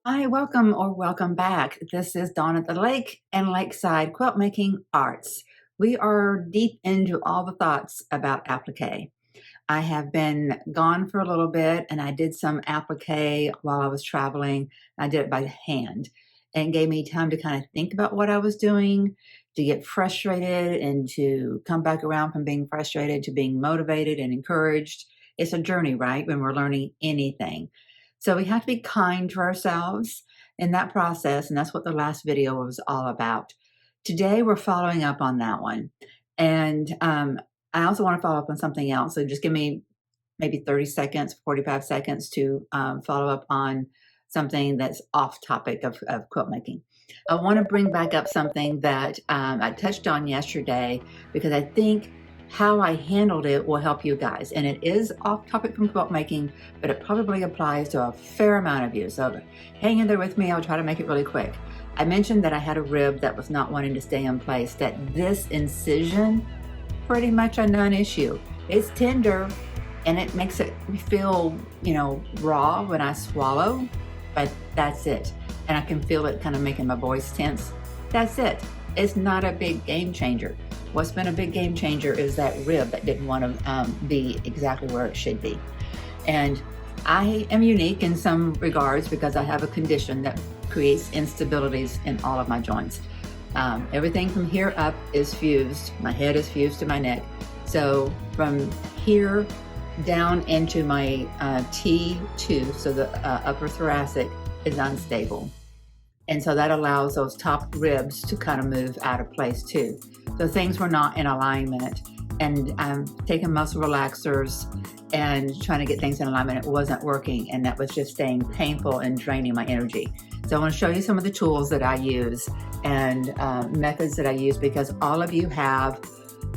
Hi, welcome or welcome back. This is Dawn at the Lake and Lakeside Quilt Making Arts. We are deep into all the thoughts about applique. I have been gone for a little bit and I did some applique while I was traveling. I did it by hand and gave me time to kind of think about what I was doing, to get frustrated and to come back around from being frustrated to being motivated and encouraged. It's a journey, right? When we're learning anything. So we have to be kind to ourselves in that process. And that's what the last video was all about. Today, we're following up on that one. And I also want to follow up on something else. So just give me maybe 30 seconds, 45 seconds to follow up on something that's off topic of quilt making. I want to bring back up something that I touched on yesterday because I think how I handled it will help you guys. And it is off topic from quilt making, but it probably applies to a fair amount of you. So hang in there with me. I'll try to make it really quick. I mentioned that I had a rib that was not wanting to stay in place, that this incision, pretty much a non-issue. It's tender and it makes it feel, raw when I swallow, but that's it. And I can feel it kind of making my voice tense. That's it. It's not a big game changer. What's been a big game changer is that rib that didn't want to be exactly where it should be. And I am unique in some regards because I have a condition that creates instabilities in all of my joints. Everything from here up is fused. My head is fused to my neck. So from here down into my T2, so the upper thoracic is unstable. And so that allows those top ribs to kind of move out of place too. So things were not in alignment. And I'm taking muscle relaxers and trying to get things in alignment. It wasn't working. And that was just staying painful and draining my energy. So I want to show you some of the tools that I use and methods that I use because all of you have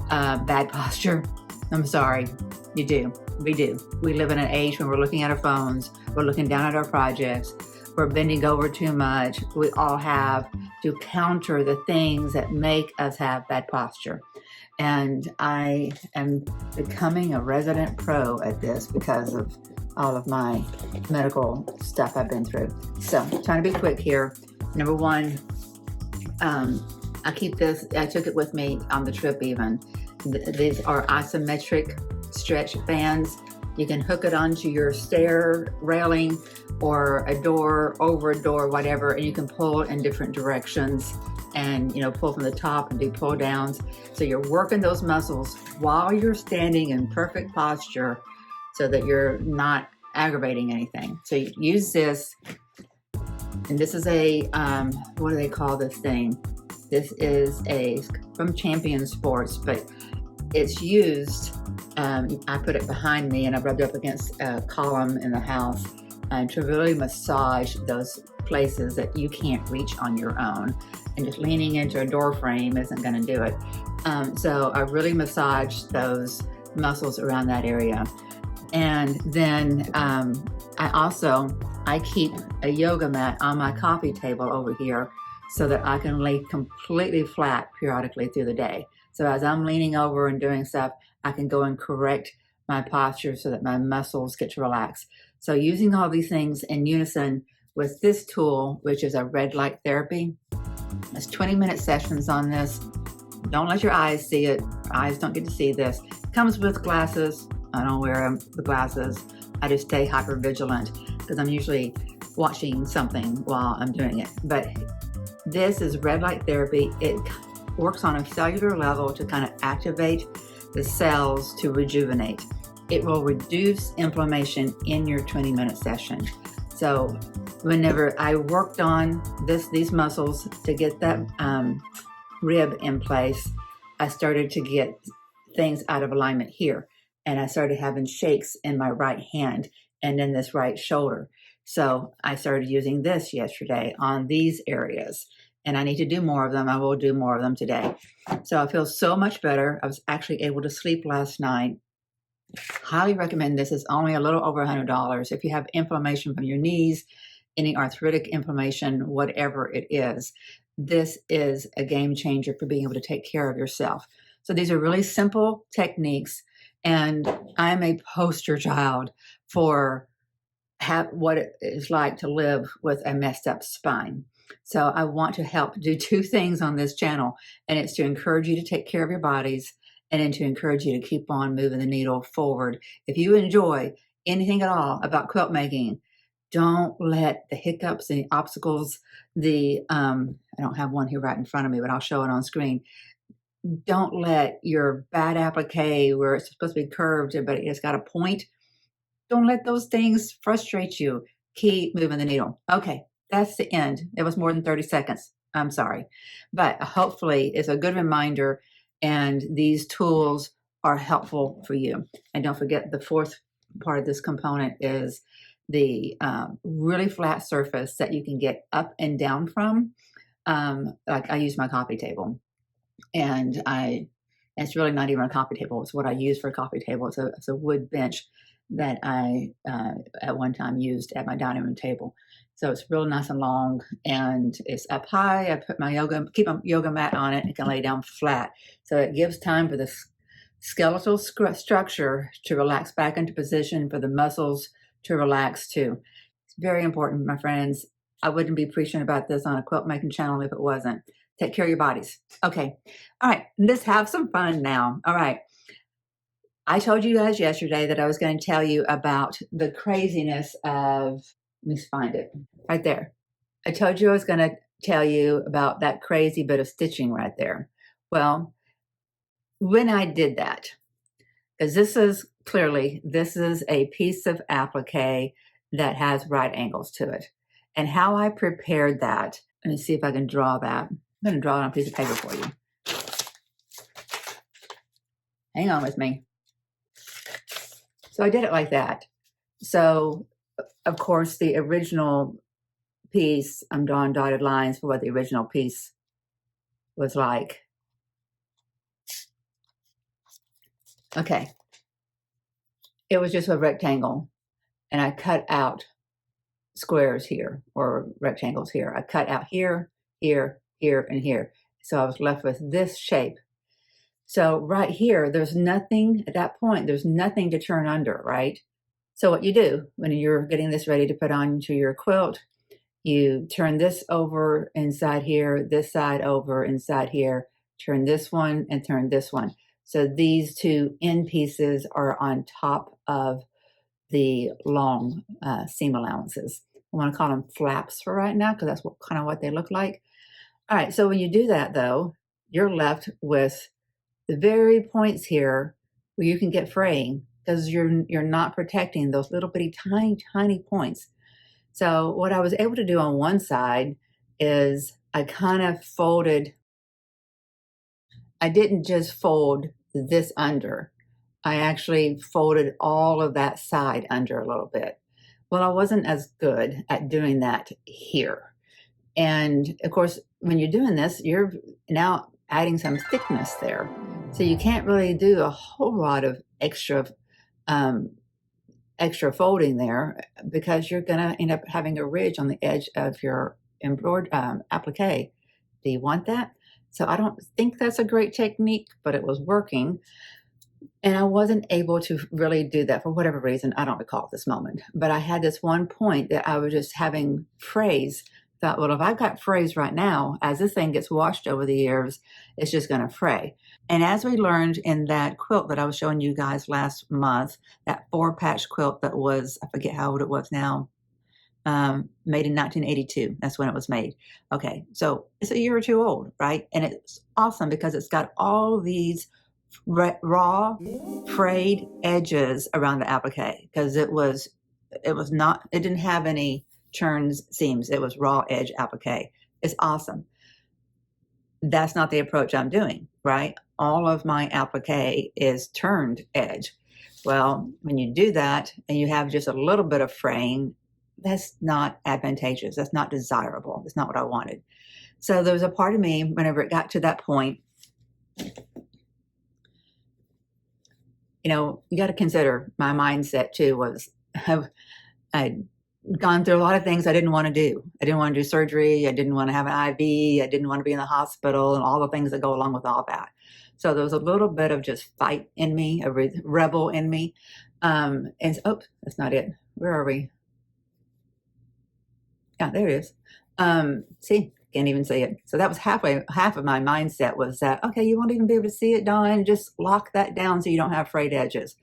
bad posture. I'm sorry, you do. We do. We live in an age when we're looking at our phones, we're looking down at our projects, we're bending over too much. We all have to counter the things that make us have bad posture. And I am becoming a resident pro at this because of all of my medical stuff I've been through. So trying to be quick here. Number one, I keep this, I took it with me on the trip even. These are isometric stretch bands. You can hook it onto your stair railing or a door, over a door, whatever, and you can pull in different directions and pull from the top and do pull downs. So you're working those muscles while you're standing in perfect posture so that you're not aggravating anything. So you use this, and this is a, what do they call this thing? This is from Champion Sports, but it's used, I put it behind me and I rubbed it up against a column in the house to really massage those places that you can't reach on your own. And just leaning into a door frame isn't going to do it. So I really massage those muscles around that area. And then I keep a yoga mat on my coffee table over here so that I can lay completely flat periodically through the day. So as I'm leaning over and doing stuff, I can go and correct my posture so that my muscles get to relax. So using all these things in unison with this tool, which is a red light therapy. There's 20-minute sessions on this. Don't let your eyes see it. Your eyes don't get to see this. It comes with glasses. I don't wear the glasses. I just stay hyper vigilant because I'm usually watching something while I'm doing it. But this is red light therapy. It works on a cellular level to kind of activate the cells to rejuvenate. It will reduce inflammation in your 20-minute session. So whenever I worked on these muscles to get that rib in place, I started to get things out of alignment here. And I started having shakes in my right hand and in this right shoulder. So I started using this yesterday on these areas. And I need to do more of them. I will do more of them today. So I feel so much better. I was actually able to sleep last night. Highly recommend this. It's only a little over $100. If you have inflammation from your knees, any arthritic inflammation, whatever it is, this is a game changer for being able to take care of yourself. So these are really simple techniques, and I'm a poster child for have what it is like to live with a messed up spine. So I want to help do two things on this channel, and it's to encourage you to take care of your bodies and then to encourage you to keep on moving the needle forward. If you enjoy anything at all about quilt making, don't let the hiccups and the obstacles, I don't have one here right in front of me, but I'll show it on screen. Don't let your bad applique where it's supposed to be curved, but it's got a point. Don't let those things frustrate you. Keep moving the needle. Okay, that's the end. It was more than 30 seconds. I'm sorry. But hopefully it's a good reminder and these tools are helpful for you. And don't forget the fourth part of this component is the really flat surface that you can get up and down from. Like I use my coffee table, and it's really not even a coffee table. It's what I use for a coffee table. It's a wood bench that I at one time used at my dining room table. So it's real nice and long, and it's up high. I put my keep a yoga mat on it, and can lay down flat. So it gives time for the skeletal structure to relax back into position, for the muscles to relax too. It's very important, my friends. I wouldn't be preaching about this on a quilt making channel if it wasn't. Take care of your bodies. Okay. All right. Let's have some fun now. All right. I told you guys yesterday that I was going to tell you about the craziness of, let me find it right there. I told you I was going to tell you about that crazy bit of stitching right there. Well, when I did that, because this is a piece of applique that has right angles to it. And how I prepared that, let me see if I can draw that. I'm going to draw it on a piece of paper for you. Hang on with me. So I did it like that. So, of course, the original piece, I'm drawing dotted lines for what the original piece was like. Okay. It was just a rectangle, and I cut out squares here, or rectangles here. I cut out here, here, here, and here. So I was left with this shape. So right here, there's nothing at that point, there's nothing to turn under, right? So what you do when you're getting this ready to put onto your quilt, you turn this over inside here, this side over inside here, turn this one and turn this one. So these two end pieces are on top of the long seam allowances. I want to call them flaps for right now because that's kind of what they look like. All right, so when you do that though, you're left with the very points here where you can get fraying because you're not protecting those little bitty tiny points. So what I was able to do on one side is I kind of folded. I didn't just fold this under. I actually folded all of that side under a little bit. Well, I wasn't as good at doing that here. And of course, when you're doing this, you're now adding some thickness there. So you can't really do a whole lot of extra folding there because you're going to end up having a ridge on the edge of your embroidered applique. Do you want that? So I don't think that's a great technique, but it was working. And I wasn't able to really do that for whatever reason. I don't recall at this moment. But I had this one point that I was just having frays. Thought, well, if I've got frays right now, as this thing gets washed over the years, it's just going to fray. And as we learned in that quilt that I was showing you guys last month, that 4-patch quilt that was, I forget how old it was now, made in 1982. That's when it was made. Okay, so it's a year or two old, right? And it's awesome because it's got all these raw frayed edges around the applique because it didn't have any turns seams. It was raw edge applique. It's awesome. That's not the approach I'm doing, right? All of my applique is turned edge. Well, when you do that and you have just a little bit of fraying, that's not advantageous. That's not desirable. It's not what I wanted. So there was a part of me, whenever it got to that point, you got to consider my mindset too was I'd gone through a lot of things I didn't want to do. I didn't want to do surgery. I didn't want to have an IV. I didn't want to be in the hospital and all the things that go along with all that. So there was a little bit of just fight in me, a rebel in me. That's not it. Where are we? Yeah, there it is. See, can't even see it. So that was half of my mindset was that, okay, you won't even be able to see it, Dawn. Just lock that down so you don't have frayed edges.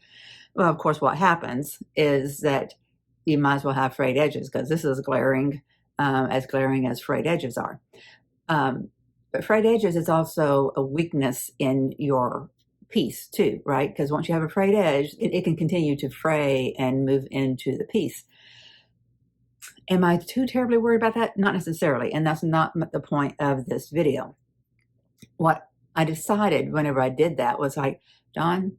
Well, of course, what happens is that you might as well have frayed edges because this is glaring as frayed edges are. But frayed edges is also a weakness in your piece too, right? Because once you have a frayed edge, it can continue to fray and move into the piece. Am I too terribly worried about that? Not necessarily, and that's not the point of this video. What I decided whenever I did that was like, Dawn,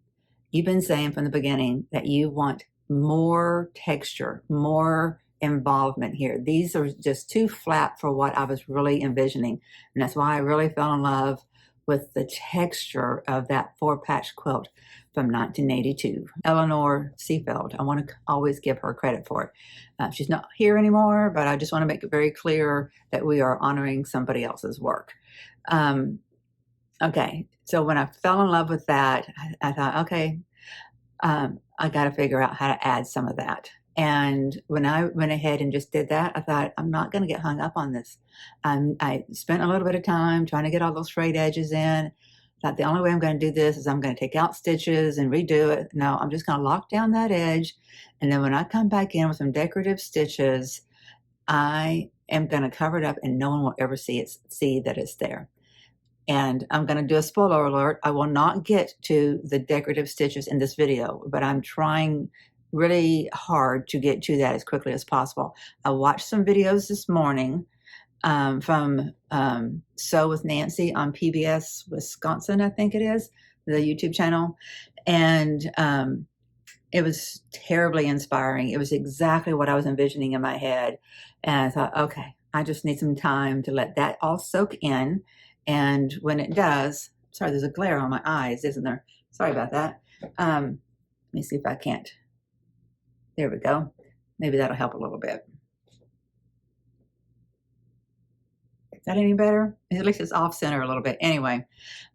you've been saying from the beginning that you want more texture, more involvement here. These are just too flat for what I was really envisioning. And that's why I really fell in love with the texture of that 4-patch quilt from 1982. Eleanor Seafeld, I want to always give her credit for it. She's not here anymore, but I just want to make it very clear that we are honoring somebody else's work. Okay, so when I fell in love with that, I thought, okay, I got to figure out how to add some of that. And when I went ahead and just did that, I thought, I'm not going to get hung up on this. I spent a little bit of time trying to get all those frayed edges in. Thought the only way I'm going to do this is I'm going to take out stitches and redo it. No, I'm just going to lock down that edge. And then when I come back in with some decorative stitches, I am going to cover it up and no one will ever see that it's there. And I'm going to do a spoiler alert. I will not get to the decorative stitches in this video, but I'm trying really hard to get to that as quickly as possible. I watched some videos this morning from Sew with Nancy on PBS Wisconsin, I think it is, the YouTube channel. And it was terribly inspiring. It was exactly what I was envisioning in my head. And I thought, okay, I just need some time to let that all soak in. And when it does, sorry, there's a glare on my eyes, isn't there? Sorry about that. Let me see if I can't. There we go. Maybe that'll help a little bit. Is that any better? At least it's off center a little bit. Anyway,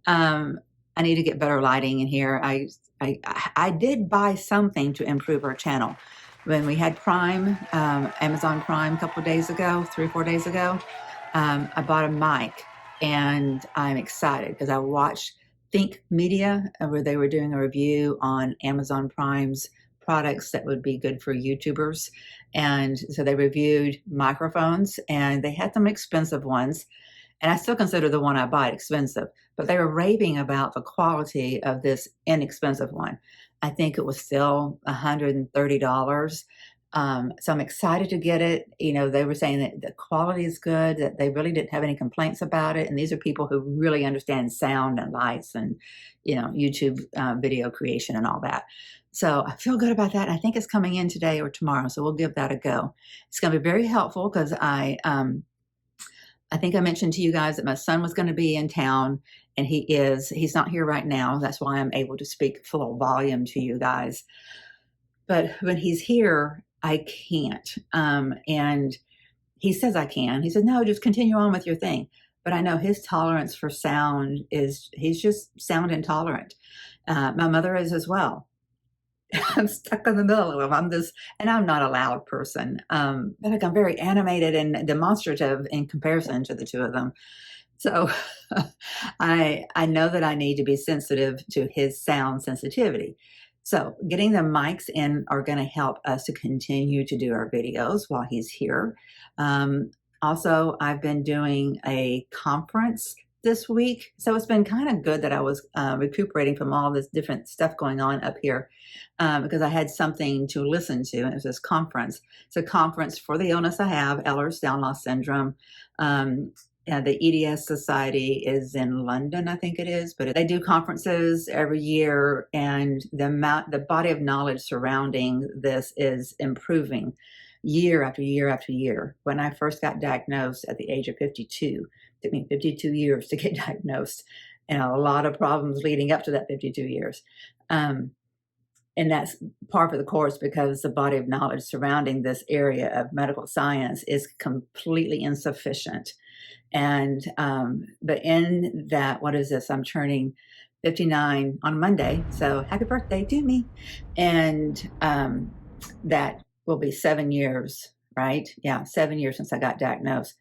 I need to get better lighting in here. I did buy something to improve our channel. When we had Prime, Amazon Prime a couple of days ago, 3 or 4 days ago, I bought a mic. And I'm excited because I watched Think Media where they were doing a review on Amazon Prime's products that would be good for YouTubers. And so they reviewed microphones and they had some expensive ones. And I still consider the one I bought expensive, but they were raving about the quality of this inexpensive one. I think it was still $130. So I'm excited to get it. You know, they were saying that the quality is good, that they really didn't have any complaints about it. And these are people who really understand sound and lights and, you know, YouTube video creation and all that. So I feel good about that. I think it's coming in today or tomorrow. So we'll give that a go. It's going to be very helpful because I think I mentioned to you guys that my son was going to be in town and he's not here right now. That's why I'm able to speak full volume to you guys. But when he's here, I can't. And he says I can. He said, no, just continue on with your thing. But I know his tolerance for sound he's just sound intolerant. My mother is as well. I'm stuck in the middle of them. And I'm not a loud person. But I'm very animated and demonstrative in comparison to the two of them. So I know that I need to be sensitive to his sound sensitivity. So getting the mics in are going to help us to continue to do our videos while he's here. Also, I've been doing a conference this week. So it's been kind of good that I was recuperating from all this different stuff going on up here because I had something to listen to. And it was this conference. It's a conference for the illness I have, Ehlers-Danlos syndrome. The EDS Society is in London, I think it is, but they do conferences every year, and the body of knowledge surrounding this is improving year after year after year. When I first got diagnosed at the age of 52, it took me 52 years to get diagnosed, and a lot of problems leading up to that 52 years. And that's par for the course because the body of knowledge surrounding this area of medical science is completely insufficient. And, but in that, what is this? I'm turning 59 on Monday. So happy birthday to me. And, that will be 7 years right? Yeah, 7 years since I got diagnosed.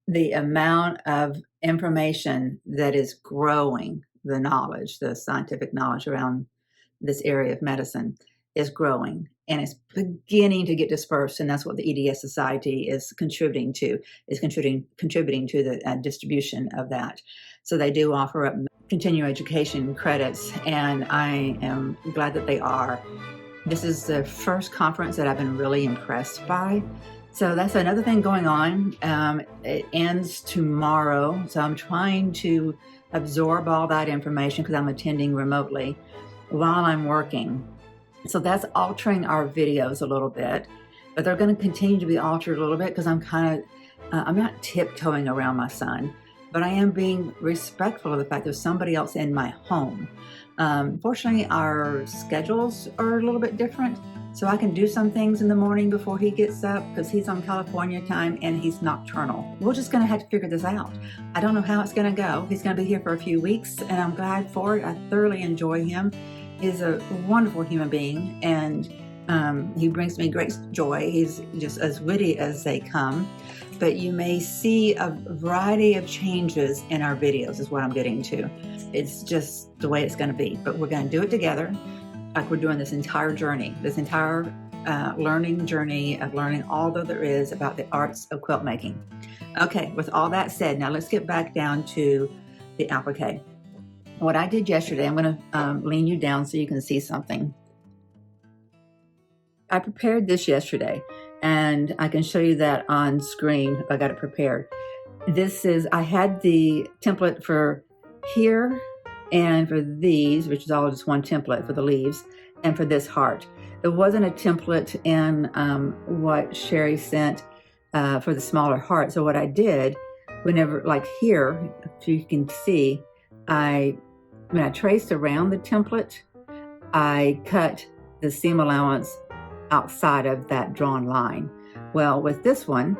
The amount of information that is growing, the knowledge, the scientific knowledge around this area of medicine is growing, and it's beginning to get dispersed, and that's what the EDS Society is contributing to, contributing to the distribution of that. So they do offer up continuing education credits, and I am glad that they are. This is the first conference that I've been really impressed by. So that's another thing going on. It ends tomorrow, so I'm trying to absorb all that information because I'm attending remotely while I'm working. So that's altering our videos a little bit, but they're going to continue to be altered a little bit because I'm not tiptoeing around my son, but I am being respectful of the fact there's somebody else in my home. Fortunately, our schedules are a little bit different, so I can do some things in the morning before he gets up because he's on California time and he's nocturnal. We're just going to have to figure this out. I don't know how it's going to go. He's going to be here for a few weeks, and I'm glad for it. I thoroughly enjoy him. He's a wonderful human being, and he brings me great joy. He's just as witty as they come. But you may see a variety of changes in our videos is what I'm getting to. It's just the way it's going to be. But we're going to do it together, like we're doing this entire journey, this entire learning journey of learning all that there is about the arts of quilt making. Okay, with all that said, now let's get back down to the applique. What I did yesterday, I'm going to lean you down so you can see something. I prepared this yesterday, and I can show you that on screen. I got it prepared. I had the template for here and for these, which is all just one template for the leaves, and for this heart. There wasn't a template in what Sherry sent for the smaller heart. So what I did, whenever, like here, if you can see, when I traced around the template, I cut the seam allowance outside of that drawn line. Well, with this one,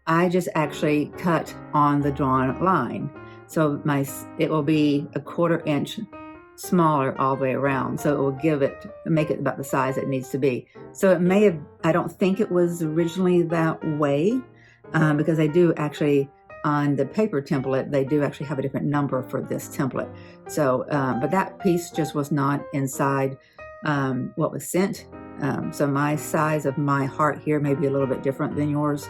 I just actually cut on the drawn line. So it will be a 1/4 inch smaller all the way around. So it will make it about the size it needs to be. So it may have, I don't think it was originally that way, because they do actually, on the paper template, they do actually have a different number for this template. So, but that piece just was not inside what was sent. So my size of my heart here may be a little bit different than yours.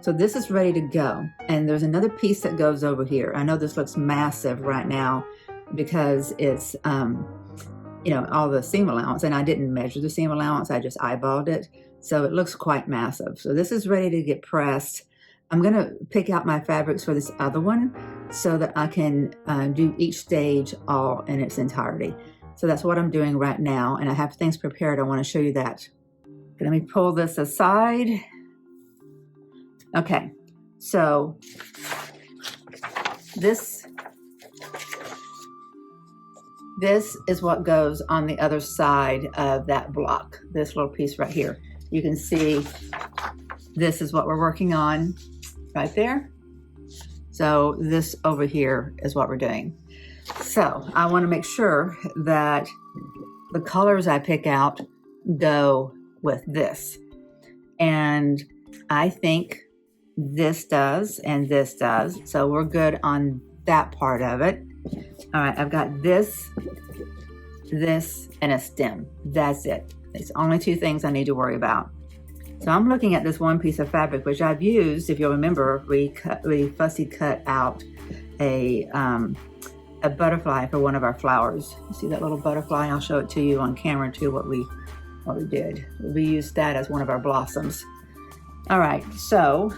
So this is ready to go. And there's another piece that goes over here. I know this looks massive right now because it's, all the seam allowance, and I didn't measure the seam allowance. I just eyeballed it. So it looks quite massive. So this is ready to get pressed. I'm going to pick out my fabrics for this other one so that I can do each stage all in its entirety. So that's what I'm doing right now, and I have things prepared. I want to show you that. Let me pull this aside. Okay, so this is what goes on the other side of that block, this little piece right here. You can see this is what we're working on right there. So this over here is what we're doing. So I want to make sure that the colors I pick out go with this. And I think this does and this does. So we're good on that part of it. All right, I've got this, and a stem. That's it. It's only 2 things I need to worry about. So I'm looking at this one piece of fabric, which I've used. If you'll remember, we fussy cut out a butterfly for one of our flowers. You see that little butterfly? I'll show it to you on camera too, what we did. We used that as one of our blossoms. All right, so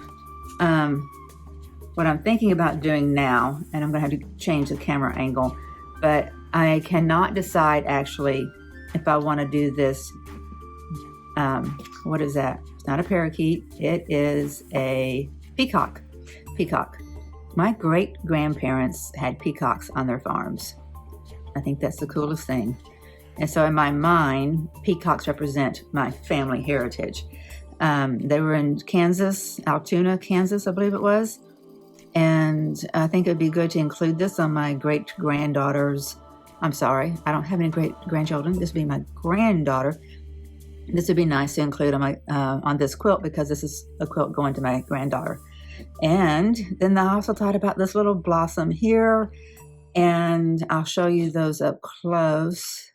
what I'm thinking about doing now, and I'm gonna have to change the camera angle, but I cannot decide actually if I wanna do this, what is that? It's not a parakeet, it is a peacock. My great-grandparents had peacocks on their farms. I think that's the coolest thing. And so in my mind, peacocks represent my family heritage. They were in Kansas, Altoona, Kansas, I believe it was. And I think it'd be good to include this on my great-granddaughter's, I'm sorry, I don't have any great-grandchildren. This would be my granddaughter. This would be nice to include on my on this quilt, because this is a quilt going to my granddaughter. And then I also thought about this little blossom here, and I'll show you those up close.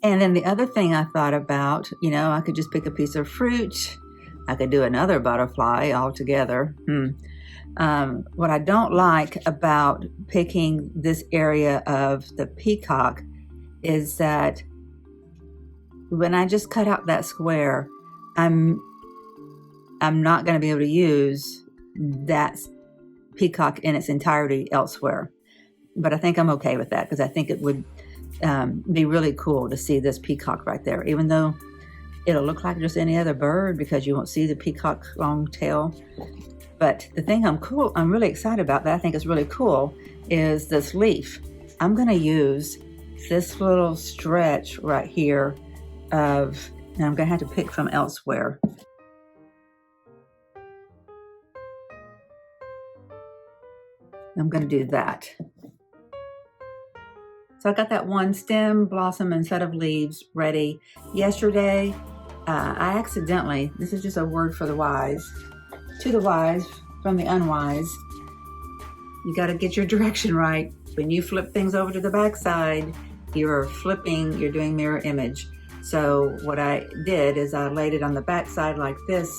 And then the other thing I thought about, I could just pick a piece of fruit. I could do another butterfly altogether. What I don't like about picking this area of the peacock is that when I just cut out that square, I'm not going to be able to use that peacock in its entirety elsewhere. But I think I'm okay with that, because I think it would be really cool to see this peacock right there, even though it'll look like just any other bird because you won't see the peacock long tail. But the thing I'm really excited about, that I think is really cool, is this leaf. I'm going to use this little stretch right here and I'm going to have to pick from elsewhere. I'm going to do that. So I got that one stem, blossom, and set of leaves ready yesterday. I accidentally, this is just a word for the wise, to the wise from the unwise, you got to get your direction right. When you flip things over to the back side, you're doing mirror image. So what I did is I laid it on the back side like this,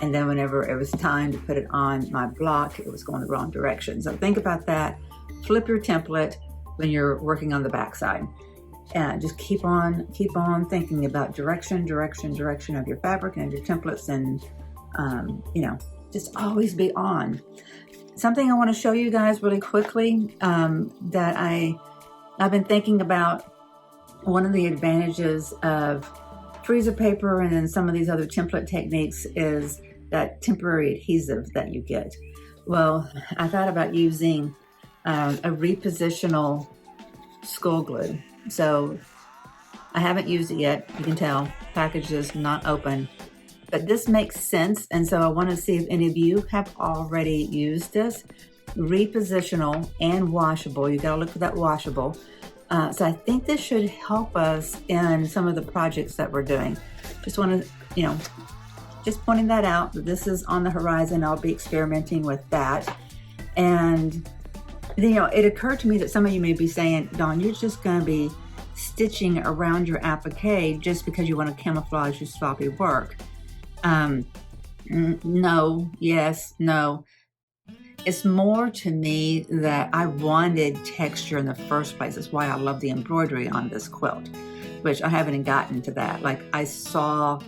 and then whenever it was time to put it on my block, it was going the wrong direction. So think about that. Flip your template when you're working on the back side. And just keep on thinking about direction of your fabric and your templates, and just always be on. Something I want to show you guys really quickly that I've been thinking about. One of the advantages of freezer paper and then some of these other template techniques is that temporary adhesive that you get. Well, I thought about using a repositional skull glue. So I haven't used it yet. You can tell, package is not open, but this makes sense. And so I want to see if any of you have already used this. Repositional and washable. You got to look for that washable. So I think this should help us in some of the projects that we're doing. Just want to, just pointing that out, that this is on the horizon. I'll be experimenting with that. And it occurred to me that some of you may be saying, Dawn, you're just going to be stitching around your applique just because you want to camouflage your sloppy work. No, yes, no. It's more to me that I wanted texture in the first place. That's why I love the embroidery on this quilt, which I haven't even gotten to that. Like, I saw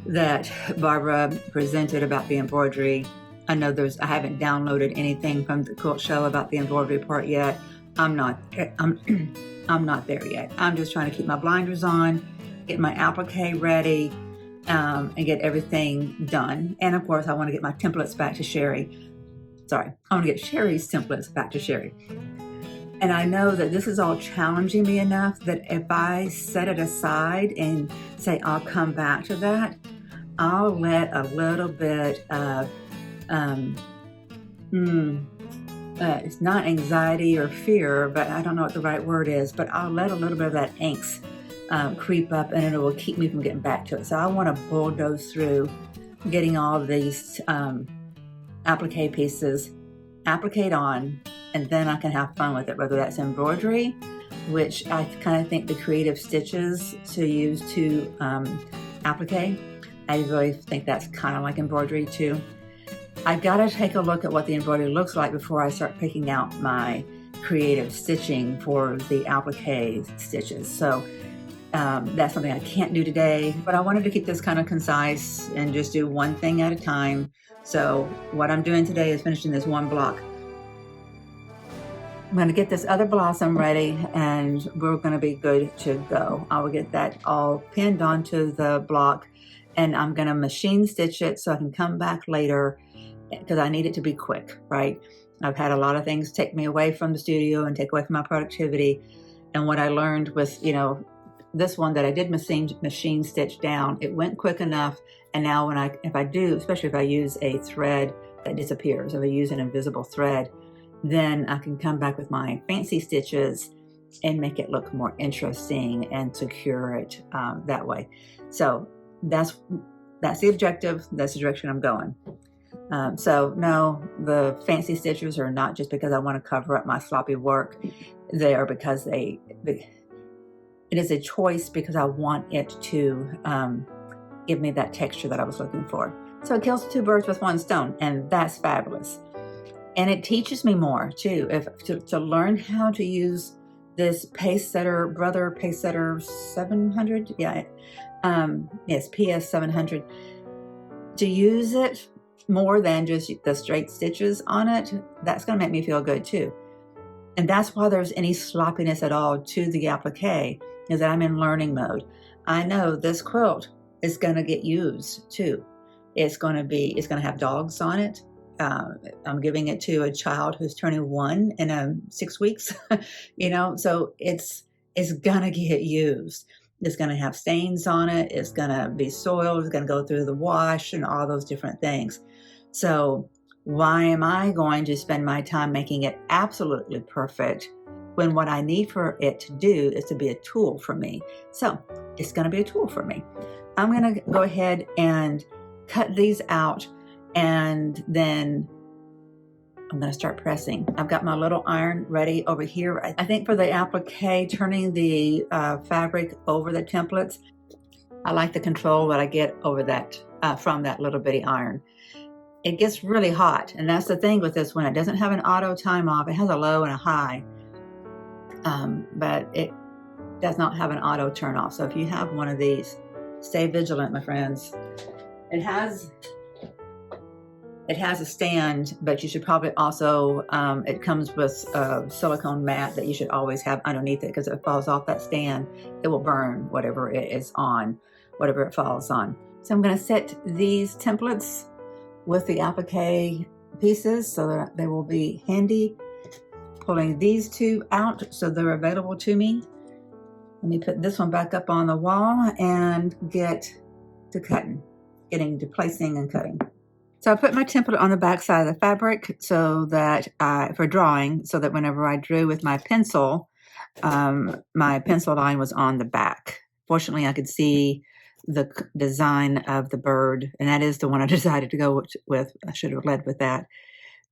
that Barbara presented about the embroidery. I know I haven't downloaded anything from the quilt show about the embroidery part yet. I'm not there yet. I'm just trying to keep my blinders on, get my applique ready, and get everything done. And of course, I want to get my templates back to Sherry. I want to get Sherry's templates back to Sherry. And I know that this is all challenging me enough that if I set it aside and say I'll come back to that, I'll let a little bit of it's not anxiety or fear, but I don't know what the right word is, but I'll let a little bit of that angst creep up, and it will keep me from getting back to it. So I want to bulldoze through getting all of these applique pieces appliqued on, and then I can have fun with it, whether that's embroidery, which I kind of think the creative stitches to use to applique, I really think that's kind of like embroidery too. I've got to take a look at what the embroidery looks like before I start picking out my creative stitching for the applique stitches. So that's something I can't do today, but I wanted to keep this kind of concise and just do one thing at a time. So what I'm doing today is finishing this one block. I'm going to get this other blossom ready, and we're going to be good to go. I will get that all pinned onto the block, and I'm going to machine stitch it so I can come back later, because I need it to be quick, right? I've had a lot of things take me away from the studio and take away from my productivity. And what I learned with, this one that I did machine stitch down, it went quick enough. And now if I do, especially if I use a thread that disappears, if I use an invisible thread, then I can come back with my fancy stitches and make it look more interesting and secure it that way. So that's the objective. That's the direction I'm going. So no, the fancy stitches are not just because I want to cover up my sloppy work. They are because it is a choice because I want it to give me that texture that I was looking for. So it kills two birds with one stone, and that's fabulous. And it teaches me more too, to learn how to use this Brother Pacesetter 700. Yeah, yes, PS 700. To use it more than just the straight stitches on it, that's going to make me feel good too. And that's why there's any sloppiness at all to the applique, is that I'm in learning mode. I know this quilt is going to get used too. It's going to have dogs on it. I'm giving it to a child who's turning 1 in 6 weeks, so it's going to get used. It's going to have stains on it. It's going to be soiled. It's going to go through the wash and all those different things. So why am I going to spend my time making it absolutely perfect when what I need for it to do is to be a tool for me? So it's going to be a tool for me. I'm going to go ahead and cut these out, and then I'm going to start pressing. I've got my little iron ready over here. I think for the applique, turning the fabric over the templates, I like the control that I get over that from that little bitty iron. It gets really hot, and that's the thing with this one. It doesn't have an auto time off. It has a low and a high, but it does not have an auto turn off. So if you have one of these, stay vigilant, my friends. It has a stand, but you should probably also, it comes with a silicone mat that you should always have underneath it, because if it falls off that stand, it will burn whatever it is on, whatever it falls on. So I'm going to set these templates with the applique pieces so that they will be handy. Pulling these two out so they're available to me. Let me put this one back up on the wall and get to cutting, getting to placing and cutting. So I put my template on the back side of the fabric so that for drawing, so that whenever I drew with my pencil, my pencil line was on the back. Fortunately, I could see the design of the bird, and that is the one I decided to go with. I should have led with that.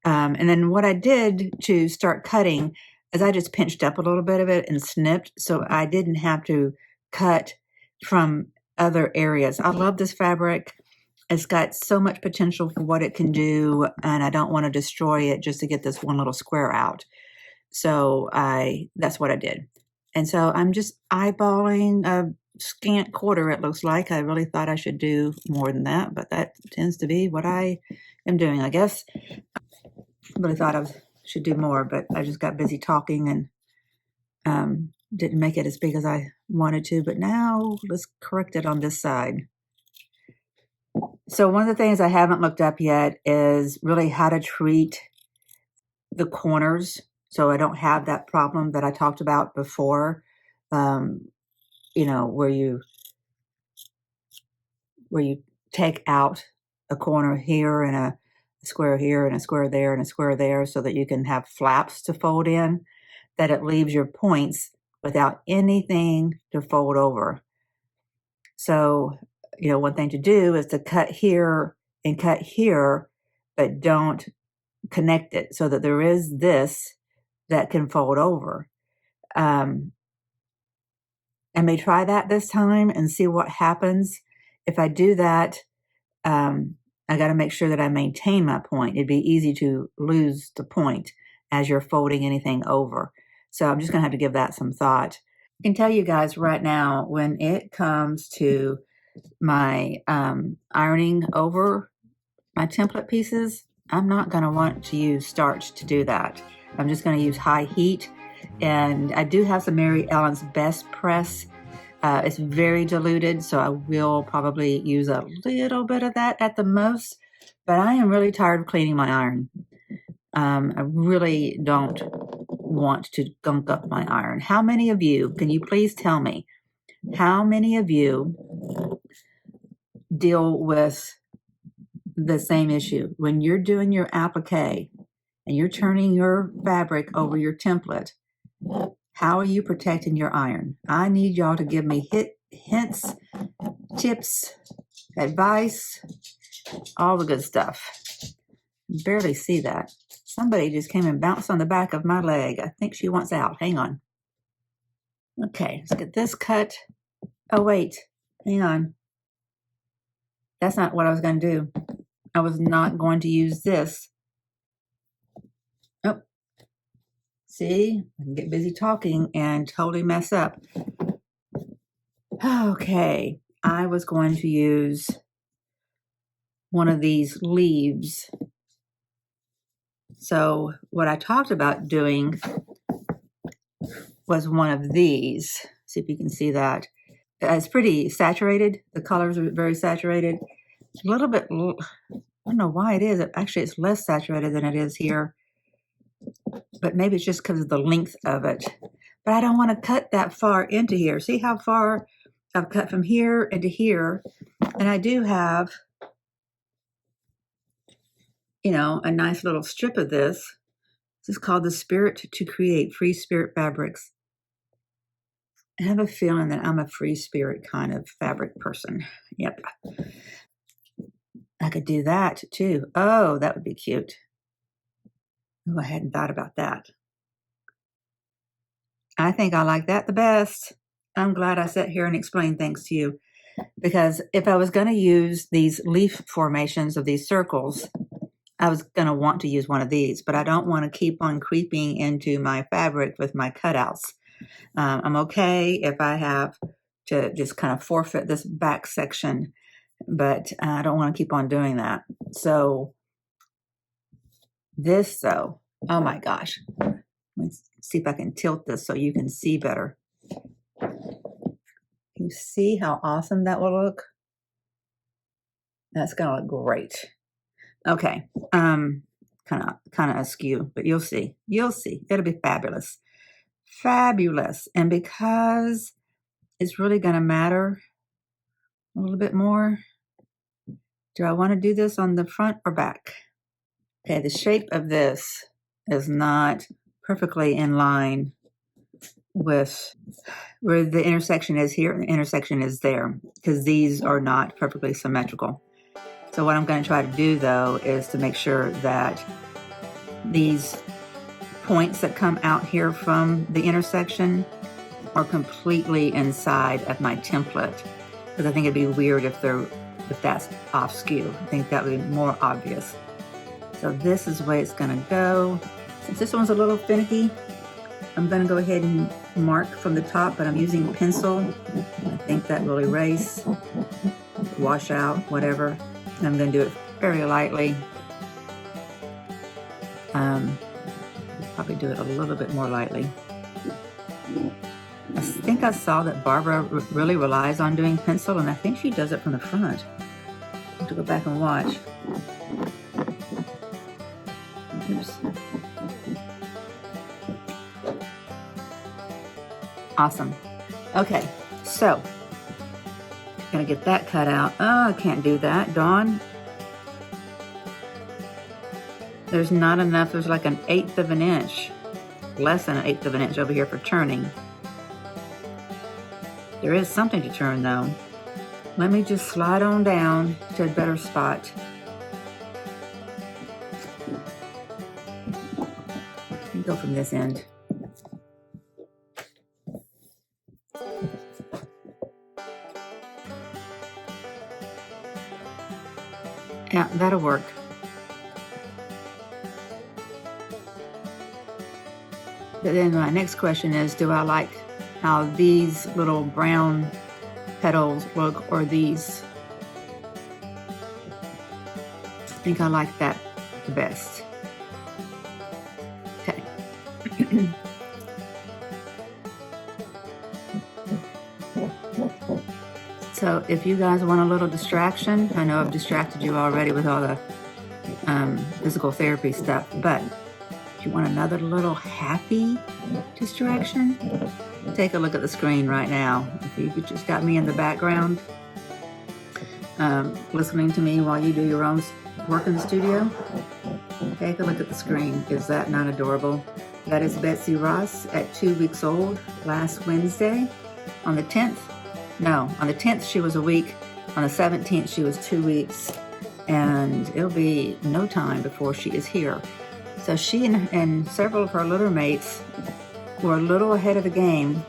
And then what I did to start cutting is I just pinched up a little bit of it and snipped, so I didn't have to cut from other areas. I love this fabric. It's got so much potential for what it can do, and I don't want to destroy it just to get this one little square out. So that's what I did. And so I'm just eyeballing a scant quarter, it looks like. I really thought I should do more than that, but that tends to be what I am doing, I guess. I really thought I should do more, but I just got busy talking and didn't make it as big as I wanted to. But now let's correct it on this side. So one of the things I haven't looked up yet is really how to treat the corners so I don't have that problem that I talked about before, where you take out a corner here and a square here and a square there and a square there so that you can have flaps to fold in, that it leaves your points without anything to fold over. So, one thing to do is to cut here and cut here, but don't connect it so that there is this that can fold over. I may try that this time and see what happens. If I do that, I got to make sure that I maintain my point. It'd be easy to lose the point as you're folding anything over. So I'm just going to have to give that some thought. I can tell you guys right now, when it comes to my ironing over my template pieces, I'm not going to want to use starch to do that. I'm just going to use high heat. And I do have some Mary Ellen's Best Press. It's very diluted, so I will probably use a little bit of that at the most. But I am really tired of cleaning my iron. I really don't want to gunk up my iron. How many of you, can you please tell me, how many of you deal with the same issue? When you're doing your applique and you're turning your fabric over your template, how are you protecting your iron? I need y'all to give me hints, tips, advice, all the good stuff. Barely see that. Somebody just came and bounced on the back of my leg. I think she wants out. Hang on. Okay, let's get this cut. Oh, wait. Hang on. That's not what I was going to do. I was not going to use this. Oh, see? I can get busy talking and totally mess up. Okay, I was going to use one of these leaves. So what I talked about doing was one of these. See if you can see that. It's pretty saturated. The colors are very saturated. A little bit, I don't know why it is. Actually, it's less saturated than it is here. But maybe it's just because of the length of it. But I don't want to cut that far into here. See how far I've cut from here into here. And I do have, you know, a nice little strip of this. This is called the Spirit to Create Free Spirit Fabrics. I have a feeling that I'm a free spirit kind of fabric person. Yep. I could do that too. Oh, that would be cute. Oh, I hadn't thought about that. I think I like that the best. I'm glad I sat here and explained things to you, because if I was going to use these leaf formations of these circles, I was going to want to use one of these, but I don't want to keep on creeping into my fabric with my cutouts. I'm okay if I have to just kind of forfeit this back section, but I don't want to keep on doing that. So this, though, oh my gosh. Let's see if I can tilt this so you can see better. You see how awesome that will look? That's going to look great. Okay, kind of askew, but you'll see. You'll see. It'll be fabulous. Fabulous. And because it's really going to matter a little bit more, do I want to do this on the front or back? Okay, the shape of this is not perfectly in line with where the intersection is here and the intersection is there, because these are not perfectly symmetrical. So what I'm going to try to do, though, is to make sure that these points that come out here from the intersection are completely inside of my template, because I think it'd be weird if that's off skew. I think that would be more obvious. So this is the way it's going to go. Since this one's a little finicky, I'm going to go ahead and mark from the top, but I'm using pencil. I think that will erase, wash out, whatever. I'm going to do it very lightly. Probably do it a little bit more lightly. I think I saw that Barbara really relies on doing pencil, and I think she does it from the front. I have to go back and watch. Oops. Awesome. Okay, so gonna get that cut out. Oh, I can't do that, Dawn. There's not enough. There's like 1/8 of an inch, less than 1/8 of an inch over here for turning. There is something to turn though. Let me just slide on down to a better spot. Let me go from this end. Yeah, that'll work. But then my next question is, do I like how these little brown petals look, or these? I think I like that the best. Okay. So if you guys want a little distraction, I know I've distracted you already with all the physical therapy stuff, but if you want another little happy distraction, take a look at the screen right now. If you just got me in the background, listening to me while you do your own work in the studio, Take a look at the screen. Is that not adorable? That is Betsy Ross at 2 weeks old last Wednesday. On the 10th, no, on the 10th she was a week. On the 17th she was 2 weeks. And it'll be no time before she is here. So she and several of her litter mates were a little ahead of the game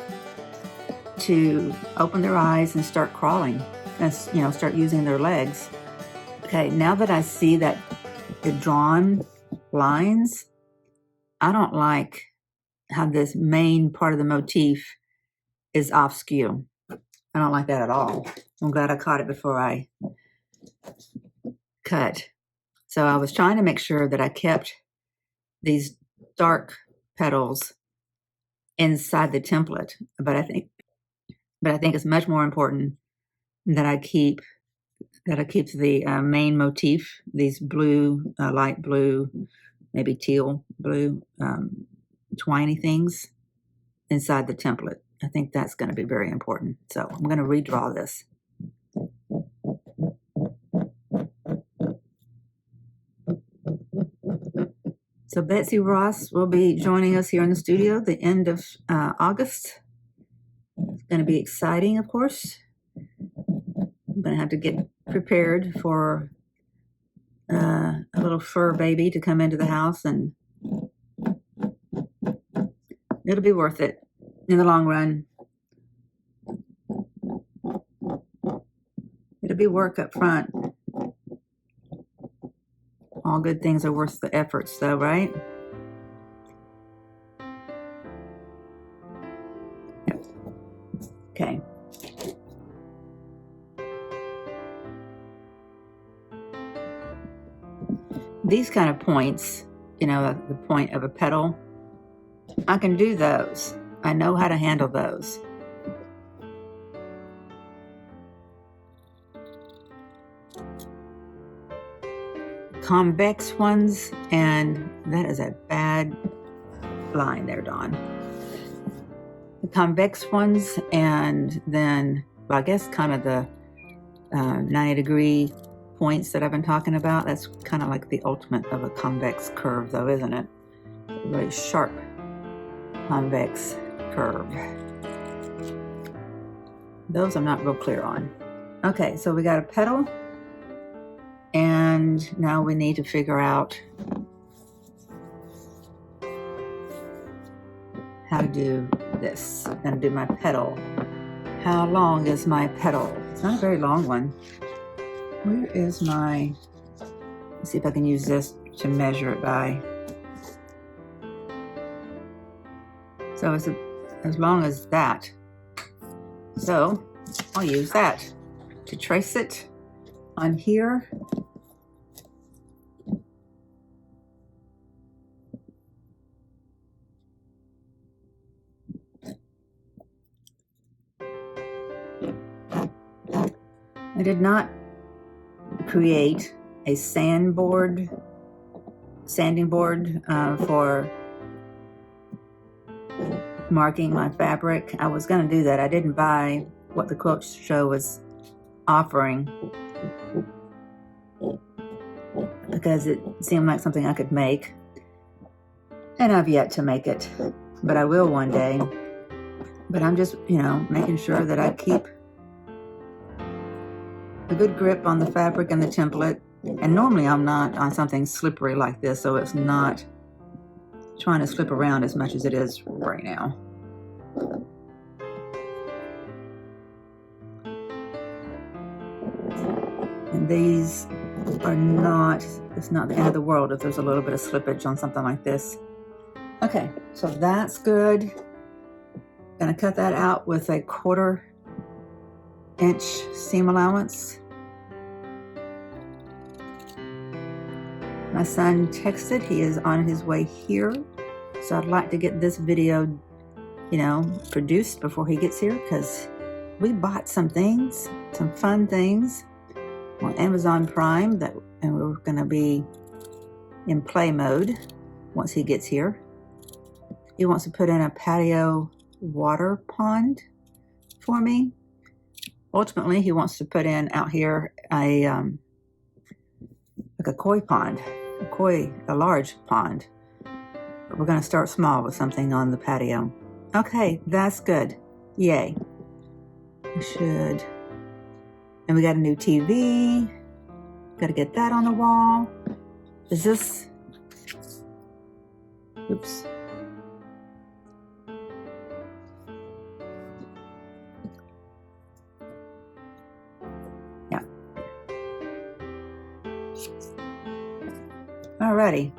to open their eyes and start crawling and, you know, start using their legs. Okay, now that I see that the drawn lines, I don't like how this main part of the motif is off skew. I don't like that at all. I'm glad I caught it before I cut. So I was trying to make sure that I kept these dark petals inside the template, but I think it's much more important that I keep the main motif, these blue, light blue, maybe teal blue, twiny things inside the template. I think that's going to be very important. So I'm going to redraw this. So Betsy Ross will be joining us here in the studio the end of August. It's going to be exciting, of course. I'm going to have to get prepared for a little fur baby to come into the house, and it'll be worth it in the long run. It'll be work up front. All good things are worth the efforts, though, right? Yep. Okay. These kind of points, you know, the point of a petal, I can do those. I know how to handle those. Convex ones, and that is a bad line there, Dawn. The convex ones, and then, well, I guess kind of the 90-degree points that I've been talking about. That's kind of like the ultimate of a convex curve, though, isn't it? A really sharp convex curve. Those I'm not real clear on. Okay, so we got a petal, and now we need to figure out how to do this. I'm going to do my petal. How long is my petal? It's not a very long one. Where is my, let's see if I can use this to measure it by. So it's as long as that. So I'll use that to trace it on here. I did not create a sanding board for marking my fabric. I was going to do that. I didn't buy what the quilt show was offering because it seemed like something I could make, and I've yet to make it, but I will one day. But I'm just, you know, making sure that I keep a good grip on the fabric and the template. And normally I'm not on something slippery like this, so it's not trying to slip around as much as it is right now. And these are not, it's not the end of the world if there's a little bit of slippage on something like this. Okay, so that's good. Gonna cut that out with a 1/4 inch seam allowance. My son texted, he is on his way here. So I'd like to get this video, you know, produced before he gets here, because we bought some things, some fun things on Amazon Prime and we're gonna be in play mode once he gets here. He wants to put in a patio water pond for me. Ultimately, he wants to put in out here a like a koi pond. a large pond. But we're going to start small with something on the patio. Okay, that's good. Yay. We should. And we got a new TV. Got to get that on the wall. Is this... Oops. Yeah. Alrighty.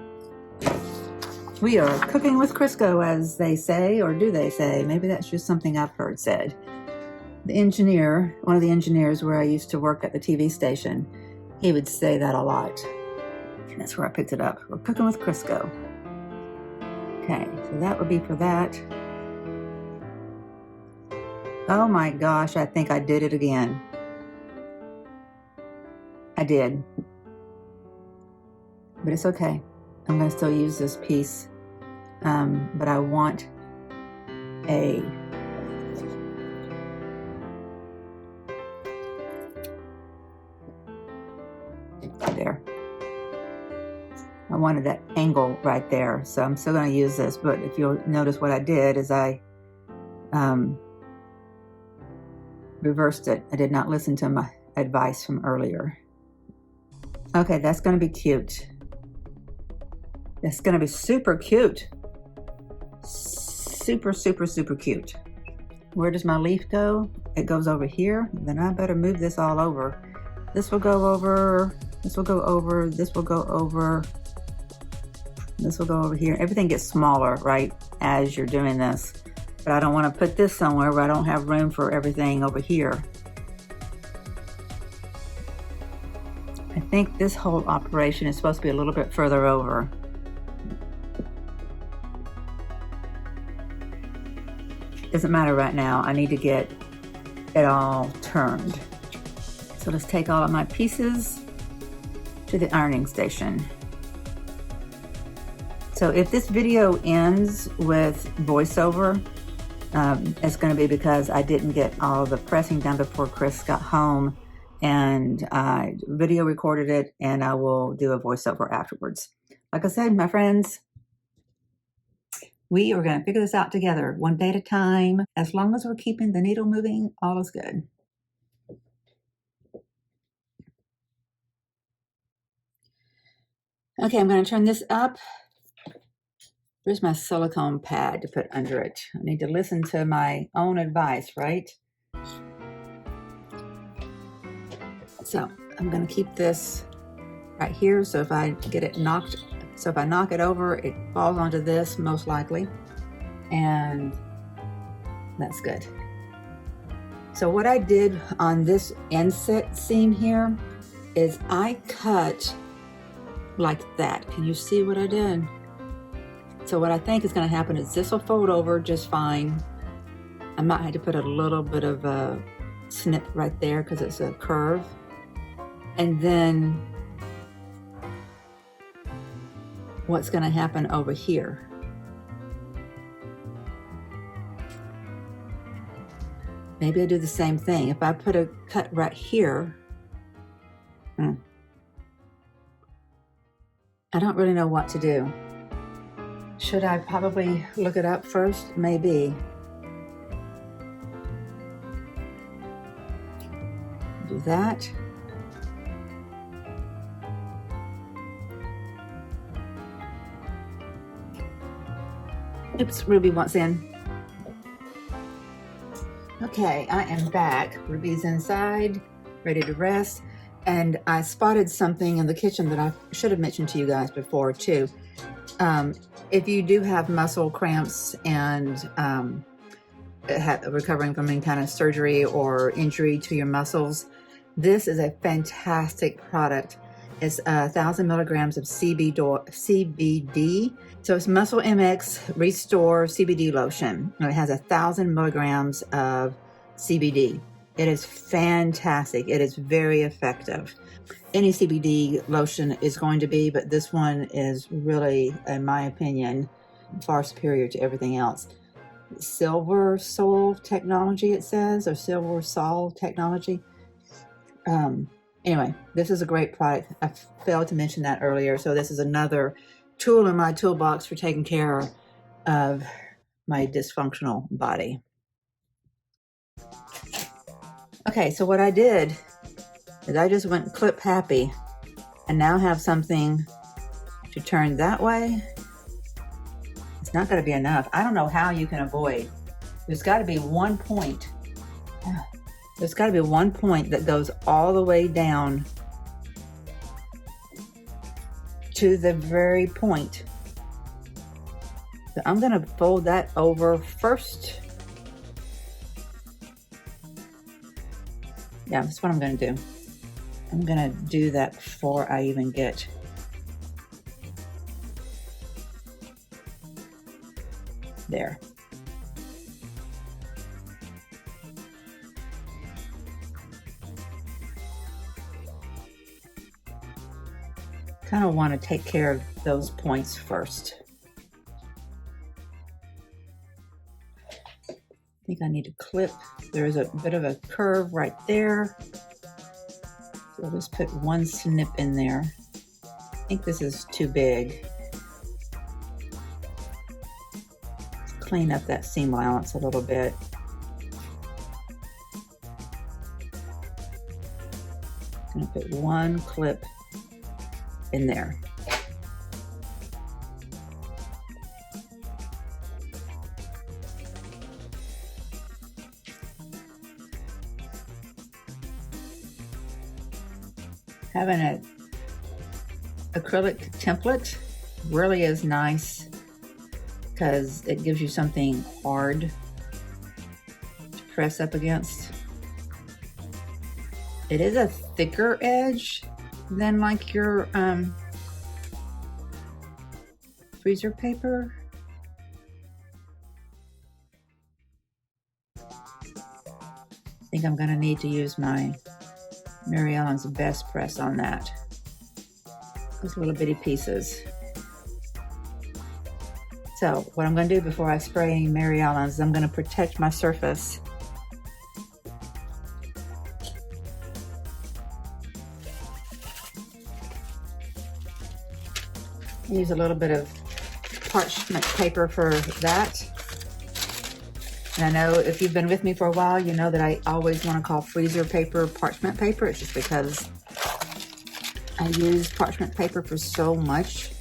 We are cooking with Crisco, as they say, or do they say? Maybe that's just something I've heard said. The engineer, one of the engineers where I used to work at the TV station, he would say that a lot. And that's where I picked it up. We're cooking with Crisco. Okay, so that would be for that. Oh my gosh, I think I did it again. I did. But it's okay. I'm going to still use this piece. But I want a there. I wanted that angle right there, so I'm still going to use this. But if you'll notice, what I did is I reversed it. I did not listen to my advice from earlier. Okay, that's going to be cute. That's going to be super cute. Super, super, super cute. Where does my leaf go? It goes over here. Then I better move this all over. This will go over. This will go over. This will go over. This will go over here. Everything gets smaller, right, as you're doing this. But I don't want to put this somewhere where I don't have room for everything over here. I think this whole operation is supposed to be a little bit further over. Doesn't matter right now. I need to get it all turned. So let's take all of my pieces to the ironing station. So if this video ends with voiceover, it's going to be because I didn't get all the pressing done before Chris got home, and I video recorded it, and I will do a voiceover afterwards. Like I said, my friends, we are going to figure this out together, one day at a time. As long as we're keeping the needle moving, all is good. Okay, I'm going to turn this up. Where's my silicone pad to put under it? I need to listen to my own advice, right? So I'm going to keep this right here. So if I get it knocked, so if I knock it over, it falls onto this most likely. And that's good. So what I did on this inset seam here is I cut like that. Can you see what I did? So what I think is going to happen is this will fold over just fine. I might have to put a little bit of a snip right there because it's a curve. And then what's going to happen over here? Maybe I do the same thing. If I put a cut right here, I don't really know what to do. Should I probably look it up first? Maybe. Do that. Oops, Ruby wants in. Okay, I am back. Ruby's inside, ready to rest. And I spotted something in the kitchen that I should have mentioned to you guys before too. If you do have muscle cramps and recovering from any kind of surgery or injury to your muscles, this is a fantastic product. It's 1,000 milligrams of CBD. So it's Muscle MX Restore CBD lotion. And it has 1,000 milligrams of CBD. It is fantastic. It is very effective. Any CBD lotion is going to be, but this one is really, in my opinion, far superior to everything else. Silver Sol technology, it says, or Silver Sol technology. And Anyway, this is a great product. I failed to mention that earlier. So this is another tool in my toolbox for taking care of my dysfunctional body. Okay, so what I did is I just went clip happy and now have something to turn that way. It's not going to be enough. I don't know how you can avoid. There's got to be one point. There's got to be one point that goes all the way down to the very point. So I'm going to fold that over first. Yeah, that's what I'm going to do. I'm going to do that before I even get there. Kind of want to take care of those points first. I think I need to clip. There's a bit of a curve right there. So I'll just put one snip in there. I think this is too big. Let's clean up that seam allowance a little bit. I'm gonna put one clip in there. Having an acrylic template really is nice because it gives you something hard to press up against. It is a thicker edge than like your freezer paper. I think I'm gonna need to use my Mary Ellen's Best Press on that. Those little bitty pieces. So what I'm gonna do before I spray any Mary Ellen's is I'm gonna protect my surface. Use a little bit of parchment paper for that. And I know if you've been with me for a while, you know that I always want to call freezer paper parchment paper. It's just because I use parchment paper for so much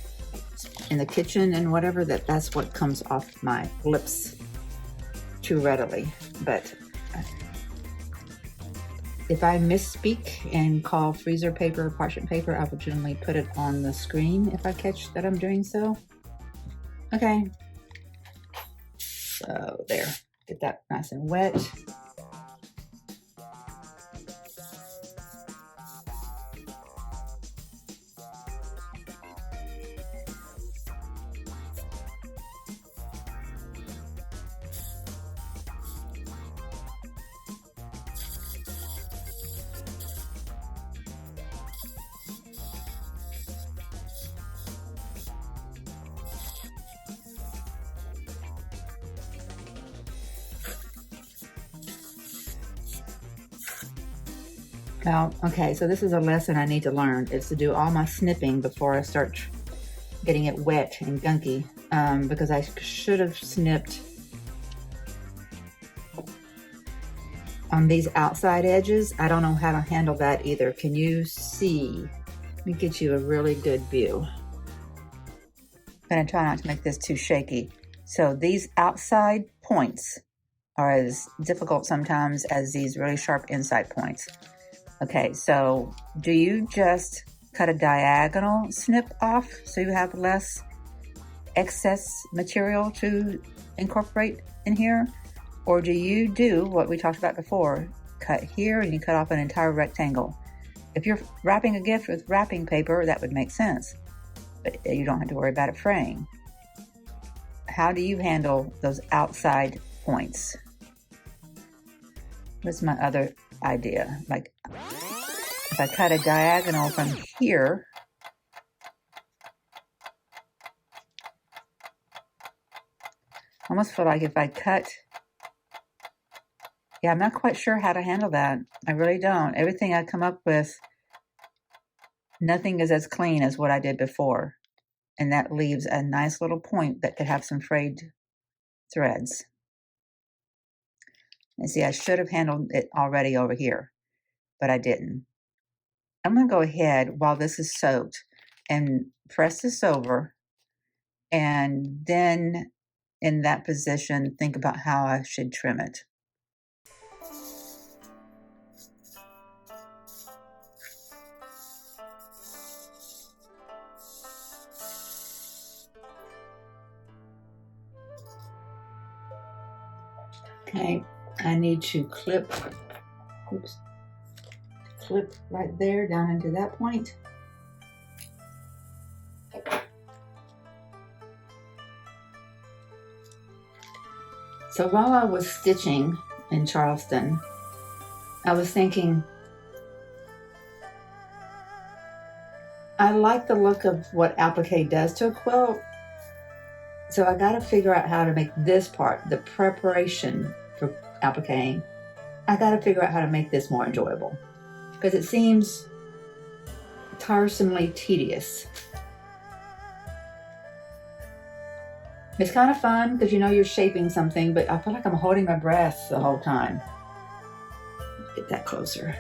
in the kitchen and whatever that's what comes off my lips too readily. But if I misspeak and call freezer paper parchment paper, I will generally put it on the screen if I catch that I'm doing so. Okay. So there. Get that nice and wet. Now, okay, so this is a lesson I need to learn. It's to do all my snipping before I start getting it wet and gunky, because I should have snipped on these outside edges. I don't know how to handle that either. Can you see? Let me get you a really good view. I'm gonna try not to make this too shaky. So these outside points are as difficult sometimes as these really sharp inside points. Okay, so do you just cut a diagonal snip off so you have less excess material to incorporate in here? Or do you do what we talked about before, cut here and you cut off an entire rectangle? If you're wrapping a gift with wrapping paper, that would make sense, but you don't have to worry about it fraying. How do you handle those outside points? What's my other idea? Like if I cut a diagonal from here, I almost feel like if I cut, yeah, I'm not quite sure how to handle that. I really don't. Everything I come up with Nothing is as clean as what I did before. And that leaves a nice little point that could have some frayed threads. And see, I should have handled it already over here, but I didn't. I'm going to go ahead while this is soaked and press this over, and then in that position, think about how I should trim it. Okay, I need to clip right there down into that point. So while I was stitching in Charleston, I was thinking, I like the look of what applique does to a quilt. So I got to figure out how to make this part, the preparation for appliquing. I got to figure out how to make this more enjoyable, because it seems tiresomely tedious. It's kind of fun because you know you're shaping something, but I feel like I'm holding my breath the whole time. Get that closer.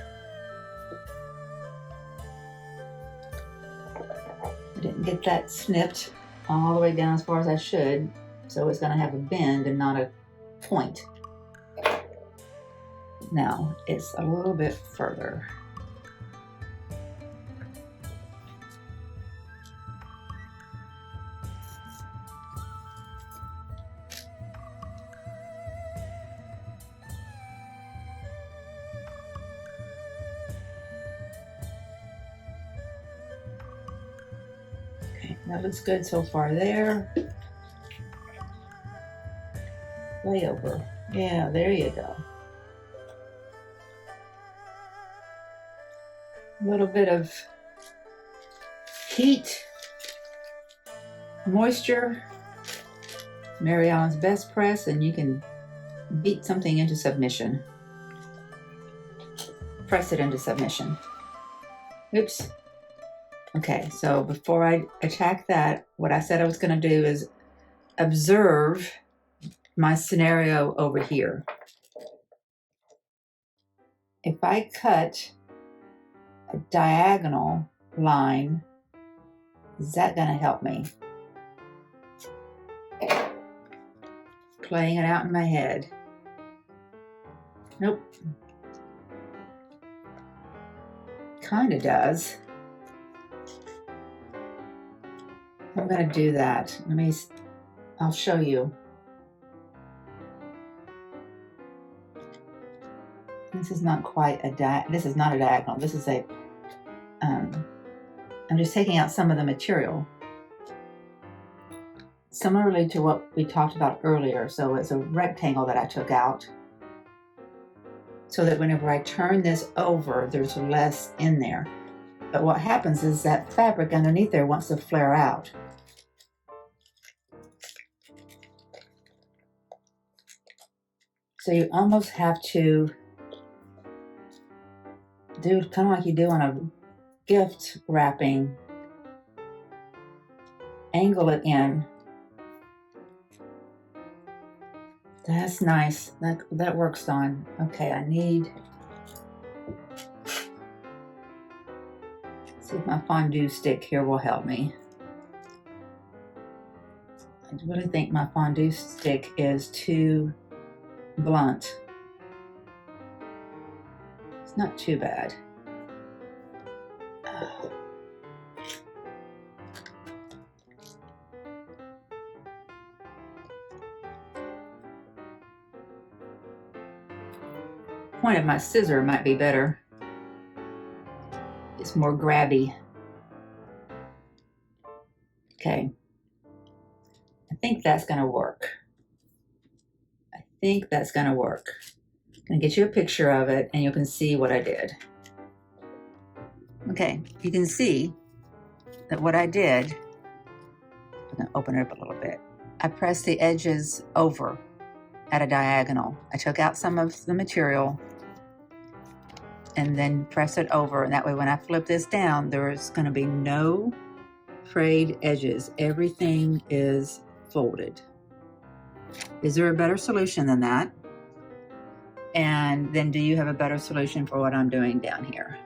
I didn't get that snipped all the way down as far as I should, so it's going to have a bend and not a point. Now it's a little bit further. That looks good so far there. Way over. Yeah, there you go. A little bit of heat, moisture, Mary Ellen's best press, and you can beat something into submission. Press it into submission. Oops. Okay, so before I attack that, what I said I was going to do is observe my scenario over here. If I cut a diagonal line, is that going to help me? Playing it out in my head. Nope. Kind of does. I'm going to do that. I'll show you. This is not quite this is not a diagonal. This is a, I'm just taking out some of the material. Similarly to what we talked about earlier. So it's a rectangle that I took out, so that whenever I turn this over, there's less in there. But what happens is that fabric underneath there wants to flare out. So you almost have to do kind of like you do on a gift wrapping. Angle it in. That's nice. That works on. Okay, I need. See if my fondue stick here will help me. I really think my fondue stick is too blunt. It's not too bad. Point of my scissor might be better. It's more grabby. Okay. I think that's going to work. I think that's going to work. I'm going to get you a picture of it and you can see what I did. Okay, you can see that what I did, I'm going to open it up a little bit. I pressed the edges over at a diagonal. I took out some of the material and then press it over. And that way when I flip this down, there's going to be no frayed edges. Everything is folded. Is there a better solution than that? And then do you have a better solution for what I'm doing down here?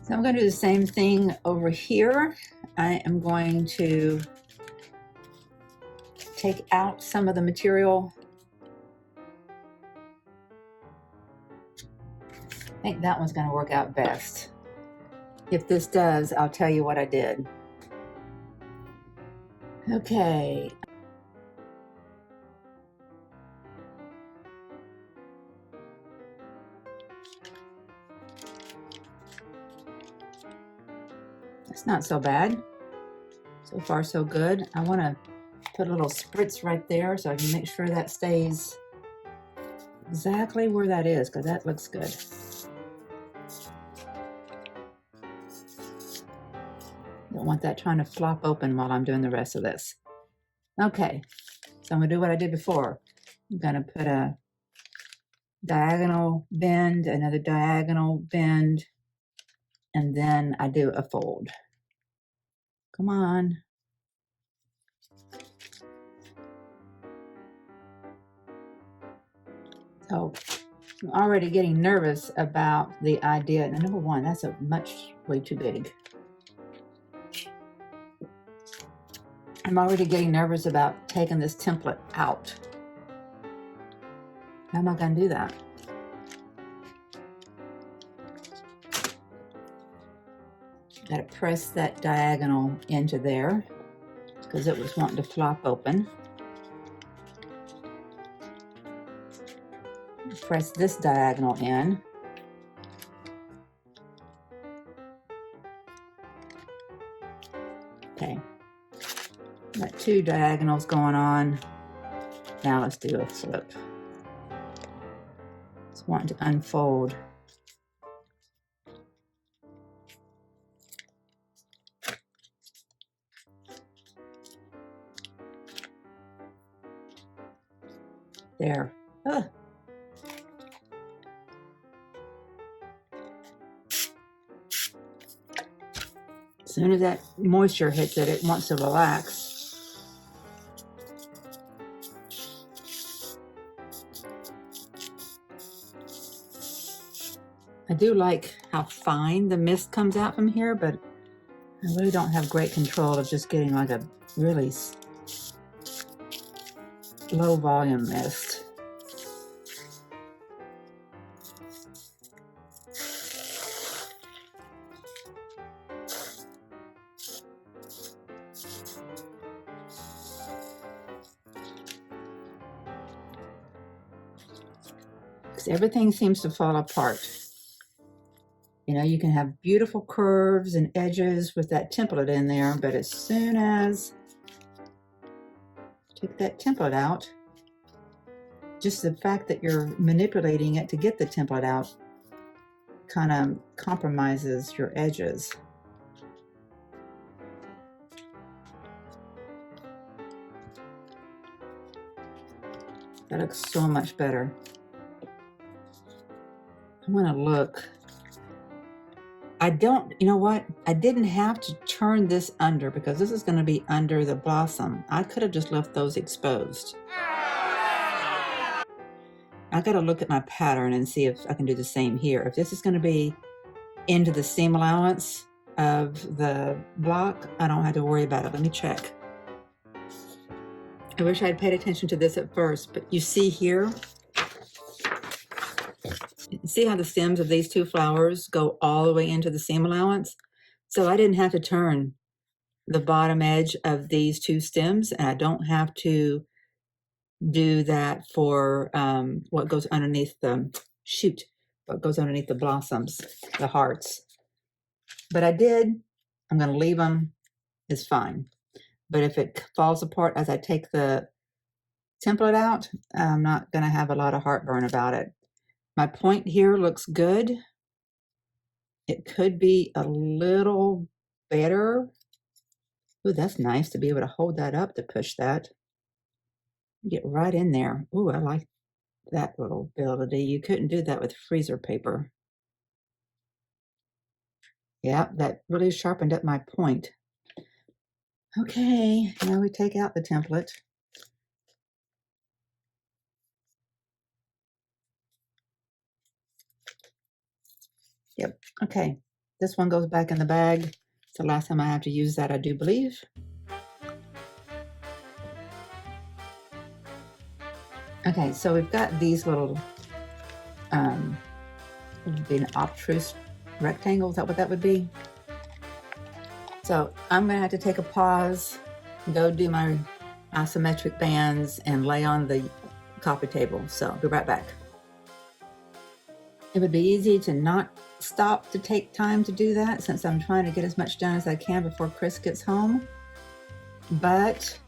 So I'm going to do the same thing over here. I am going to take out some of the material. I think that one's going to work out best. If this does, I'll tell you what I did. Okay. It's not so bad. So far, so good. I want to put a little spritz right there so I can make sure that stays exactly where that is, because that looks good. Don't want that trying to flop open while I'm doing the rest of this. Okay, so I'm going to do what I did before. I'm going to put a diagonal bend, another diagonal bend, and then I do a fold. Come on. So I'm already getting nervous about the idea. Now, number one, that's way too big. I'm already getting nervous about taking this template out. How am I going to do that? Got to press that diagonal into there because it was wanting to flop open. Press this diagonal in. Okay, got two diagonals going on. Now let's do a flip. It's wanting to unfold. There. As soon as that moisture hits it, it wants to relax. I do like how fine the mist comes out from here, but I really don't have great control of just getting like a really low volume mist. Because everything seems to fall apart. You know, you can have beautiful curves and edges with that template in there, but as soon as you take that template out, just the fact that you're manipulating it to get the template out kind of compromises your edges. That looks so much better. I want to look. You know what? I didn't have to turn this under because this is going to be under the blossom. I could have just left those exposed. I got to look at my pattern and see if I can do the same here. If this is going to be into the seam allowance of the block, I don't have to worry about it. Let me check. I wish I had paid attention to this at first, but you see here, see how the stems of these two flowers go all the way into the seam allowance? So I didn't have to turn the bottom edge of these two stems, and I don't have to do that for what goes underneath the shoot, what goes underneath the blossoms, the hearts. But I did. I'm going to leave them is fine. But if it falls apart as I take the template out, I'm not going to have a lot of heartburn about it. My point here looks good. It could be a little better. Ooh, that's nice to be able to hold that up to push that. Get right in there. Ooh, I like that little ability. You couldn't do that with freezer paper. Yeah, that really sharpened up my point. Okay, now we take out the template. Yep, okay. This one goes back in the bag. It's the last time I have to use that, I do believe. Okay, so we've got these little, would be an obtuse rectangle. Is that what that would be? So I'm gonna have to take a pause, go do my isometric bands and lay on the coffee table. So I'll be right back. It would be easy to not stop to take time to do that since I'm trying to get as much done as I can before Chris gets home. But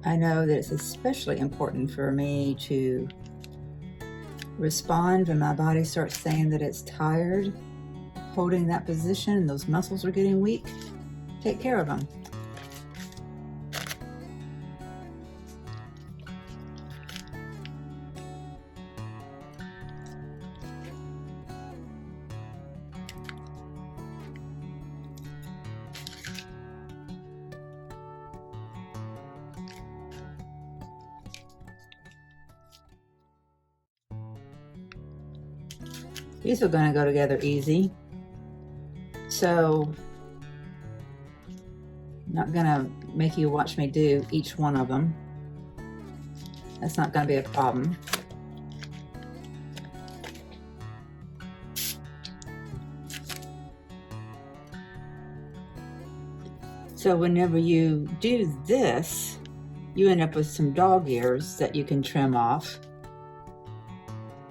I know that it's especially important for me to respond when my body starts saying that it's tired, holding that position and those muscles are getting weak. Take care of them. These are going to go together easy. So I'm not going to make you watch me do each one of them. That's not going to be a problem. So whenever you do this, you end up with some dog ears that you can trim off.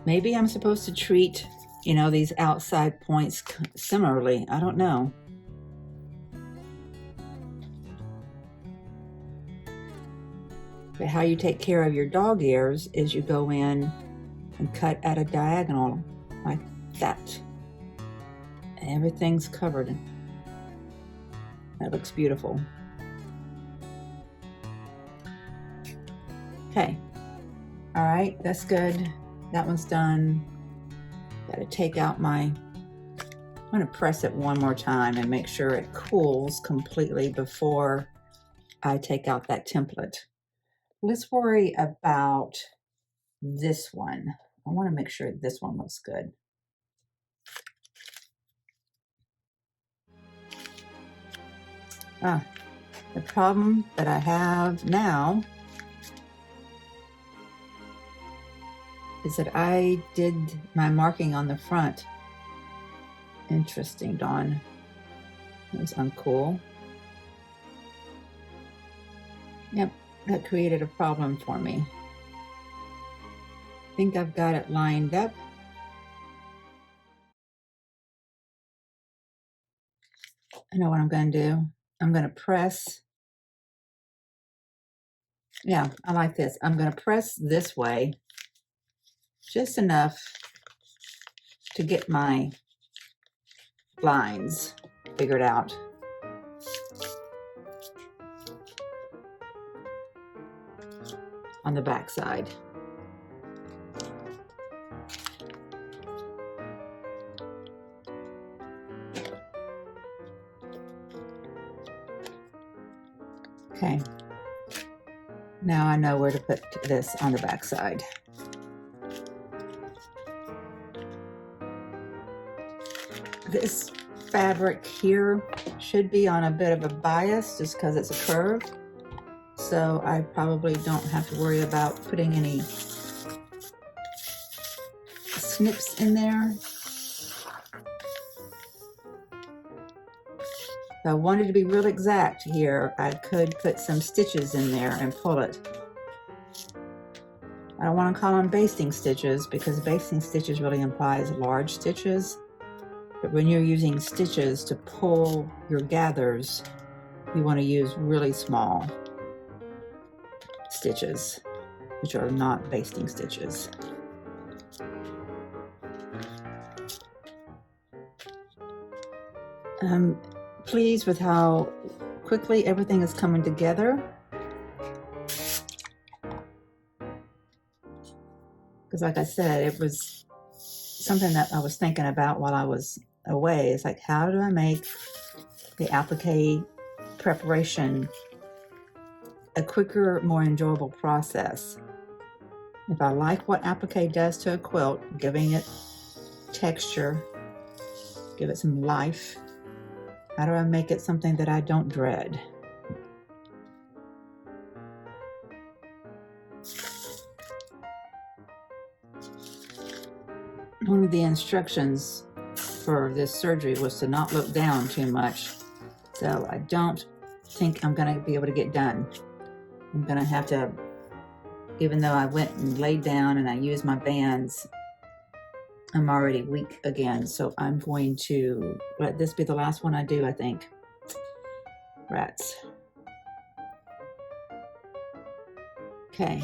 Maybe I'm supposed to treat, you know, these outside points similarly. I don't know. But how you take care of your dog ears is you go in and cut at a diagonal like that. And everything's covered. That looks beautiful. Okay. All right, that's good. That one's done. Got to take out I'm going to press it one more time and make sure it cools completely before I take out that template. Let's worry about this one. I want to make sure this one looks good. The problem that I have now is that I did my marking on the front. Interesting, Dawn. That was uncool. Yep, that created a problem for me. I think I've got it lined up. I know what I'm going to do. I'm going to press. Yeah, I like this. I'm going to press this way just enough to get my lines figured out. On the back side. Okay. Now I know where to put this on the back side. This fabric here should be on a bit of a bias just because it's a curve. So I probably don't have to worry about putting any snips in there. If I wanted to be real exact here, I could put some stitches in there and pull it. I don't want to call them basting stitches because basting stitches really implies large stitches. But when you're using stitches to pull your gathers, you want to use really small stitches, which are not basting stitches. I'm pleased with how quickly everything is coming together. Because like I said, it was something that I was thinking about while I was away. It's like, how do I make the applique preparation a quicker, more enjoyable process? If I like what applique does to a quilt, giving it texture, give it some life, how do I make it something that I don't dread? One of the instructions for this surgery was to not look down too much. So I don't think I'm gonna be able to get done. I'm gonna have to, even though I went and laid down and I used my bands, I'm already weak again. So I'm going to let this be the last one I do, I think. Rats. Okay.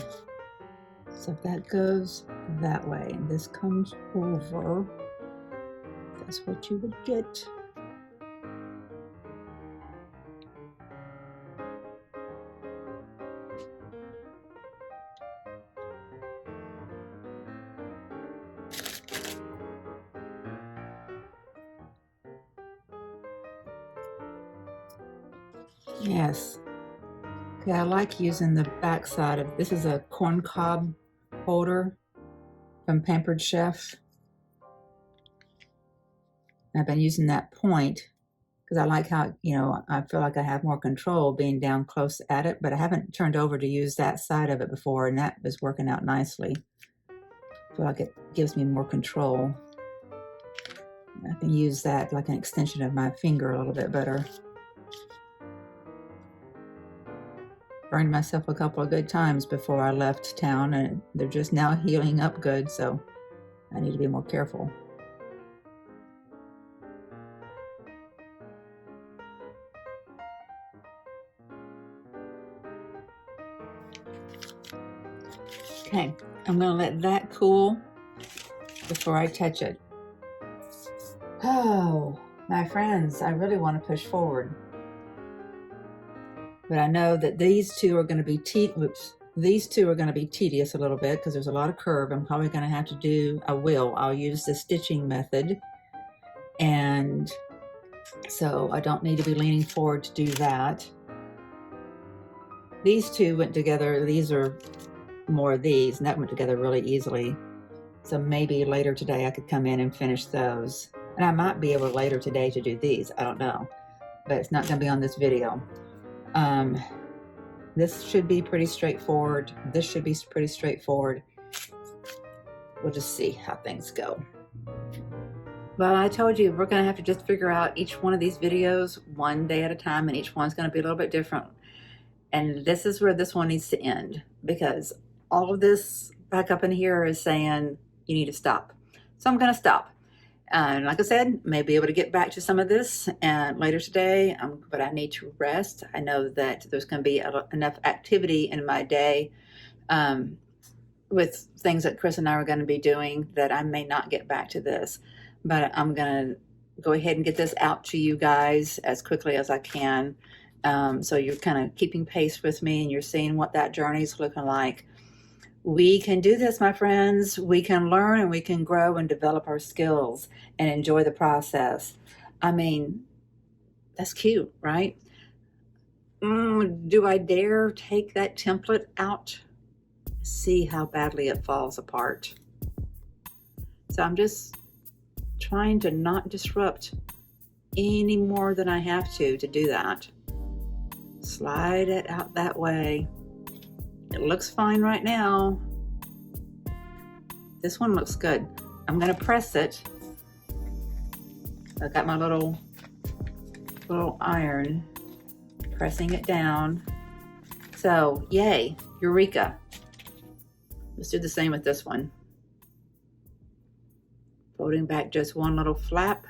So if that goes that way and this comes over, that's what you would get. Yes. Okay, I like using the back side of, this is a corn cob holder from Pampered Chef. I've been using that point because I like how, you know, I feel like I have more control being down close at it, but I haven't turned over to use that side of it before, and that is working out nicely. I feel like it gives me more control. I can use that like an extension of my finger a little bit better. Burned myself a couple of good times before I left town, and they're just now healing up good, so I need to be more careful. Okay, I'm gonna let that cool before I touch it. Oh, my friends, I really want to push forward. But I know that these two are going to be tedious a little bit because there's a lot of curve. I'm probably going to have to do, I'll use the stitching method. And so I don't need to be leaning forward to do that. These two went together. These are more of these, and that went together really easily. So maybe later today I could come in and finish those. And I might be able later today to do these. I don't know. But it's not going to be on this video. This should be pretty straightforward. This should be pretty straightforward. We'll just see how things go. Well, I told you we're going to have to just figure out each one of these videos one day at a time, and each one's going to be a little bit different. And this is where this one needs to end, because all of this back up in here is saying you need to stop. So I'm going to stop. And like I said, may be able to get back to some of this and later today, but I need to rest. I know that there's going to be enough activity in my day with things that Chris and I are going to be doing that I may not get back to this. But I'm going to go ahead and get this out to you guys as quickly as I can. So you're kind of keeping pace with me and you're seeing what that journey is looking like. We can do this, my friends. We can learn and we can grow and develop our skills and enjoy the process. I mean, that's cute, right? Do I dare take that template out? See how badly it falls apart. So I'm just trying to not disrupt any more than I have to do that. Slide it out that way. It looks fine right now. This one looks good. I'm gonna press it. I've got my little iron, pressing it down. So, yay, Eureka. Let's do the same with this one. Folding back just one little flap.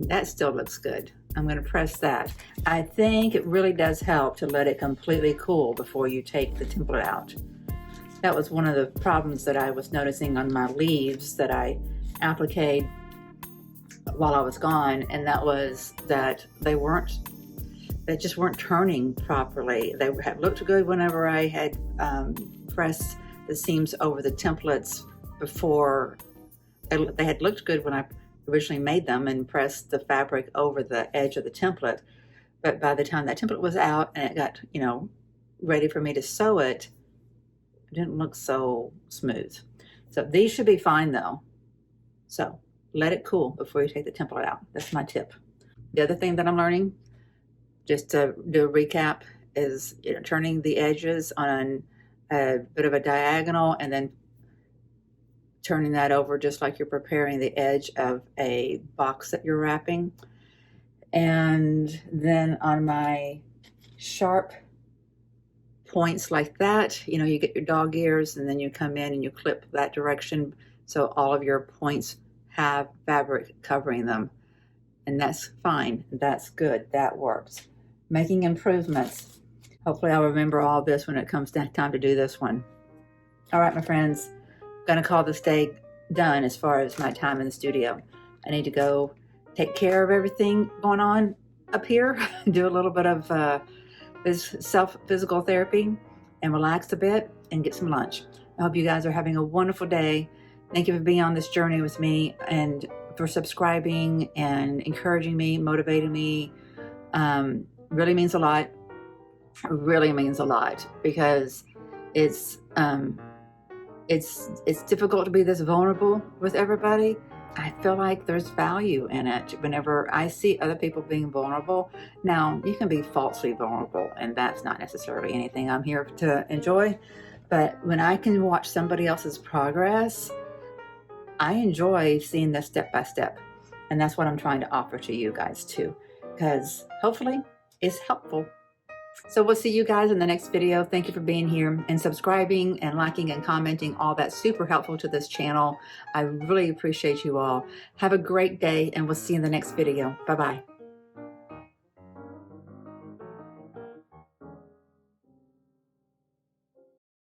That still looks good. I'm going to press that. I think it really does help to let it completely cool before you take the template out. That was one of the problems that I was noticing on my leaves that I appliqued while I was gone, and that was that they just weren't turning properly. They had looked good whenever I had pressed the seams over the templates before. They had looked good when I originally made them and pressed the fabric over the edge of the template, but by the time that template was out and it got, you know, ready for me to sew it, it didn't look so smooth. So these should be fine though. So let it cool before you take the template out. That's my tip. The other thing that I'm learning, just to do a recap, is, you know, turning the edges on a bit of a diagonal and then turning that over just like you're preparing the edge of a box that you're wrapping. And then on my sharp points like that, you know, you get your dog ears and then you come in and you clip that direction so all of your points have fabric covering them. And that's fine. That's good. That works. Making improvements. Hopefully I'll remember all this when it comes time to do this one. All right, my friends. Going to call this day done as far as my time in the studio. I need to go take care of everything going on up here, do a little bit of physical therapy and relax a bit and get some lunch. I hope you guys are having a wonderful day. Thank you for being on this journey with me and for subscribing and encouraging me, motivating me. Really means a lot. Really means a lot, because it's difficult to be this vulnerable with everybody. I feel like there's value in it whenever I see other people being vulnerable. Now, you can be falsely vulnerable, and that's not necessarily anything I'm here to enjoy. But when I can watch somebody else's progress, I enjoy seeing this step by step. And that's what I'm trying to offer to you guys too, because hopefully it's helpful. So we'll see you guys in the next video. Thank you for being here and subscribing and liking and commenting. All that's super helpful to this channel. I really appreciate you all. Have a great day, and we'll see you in the next video. Bye-bye.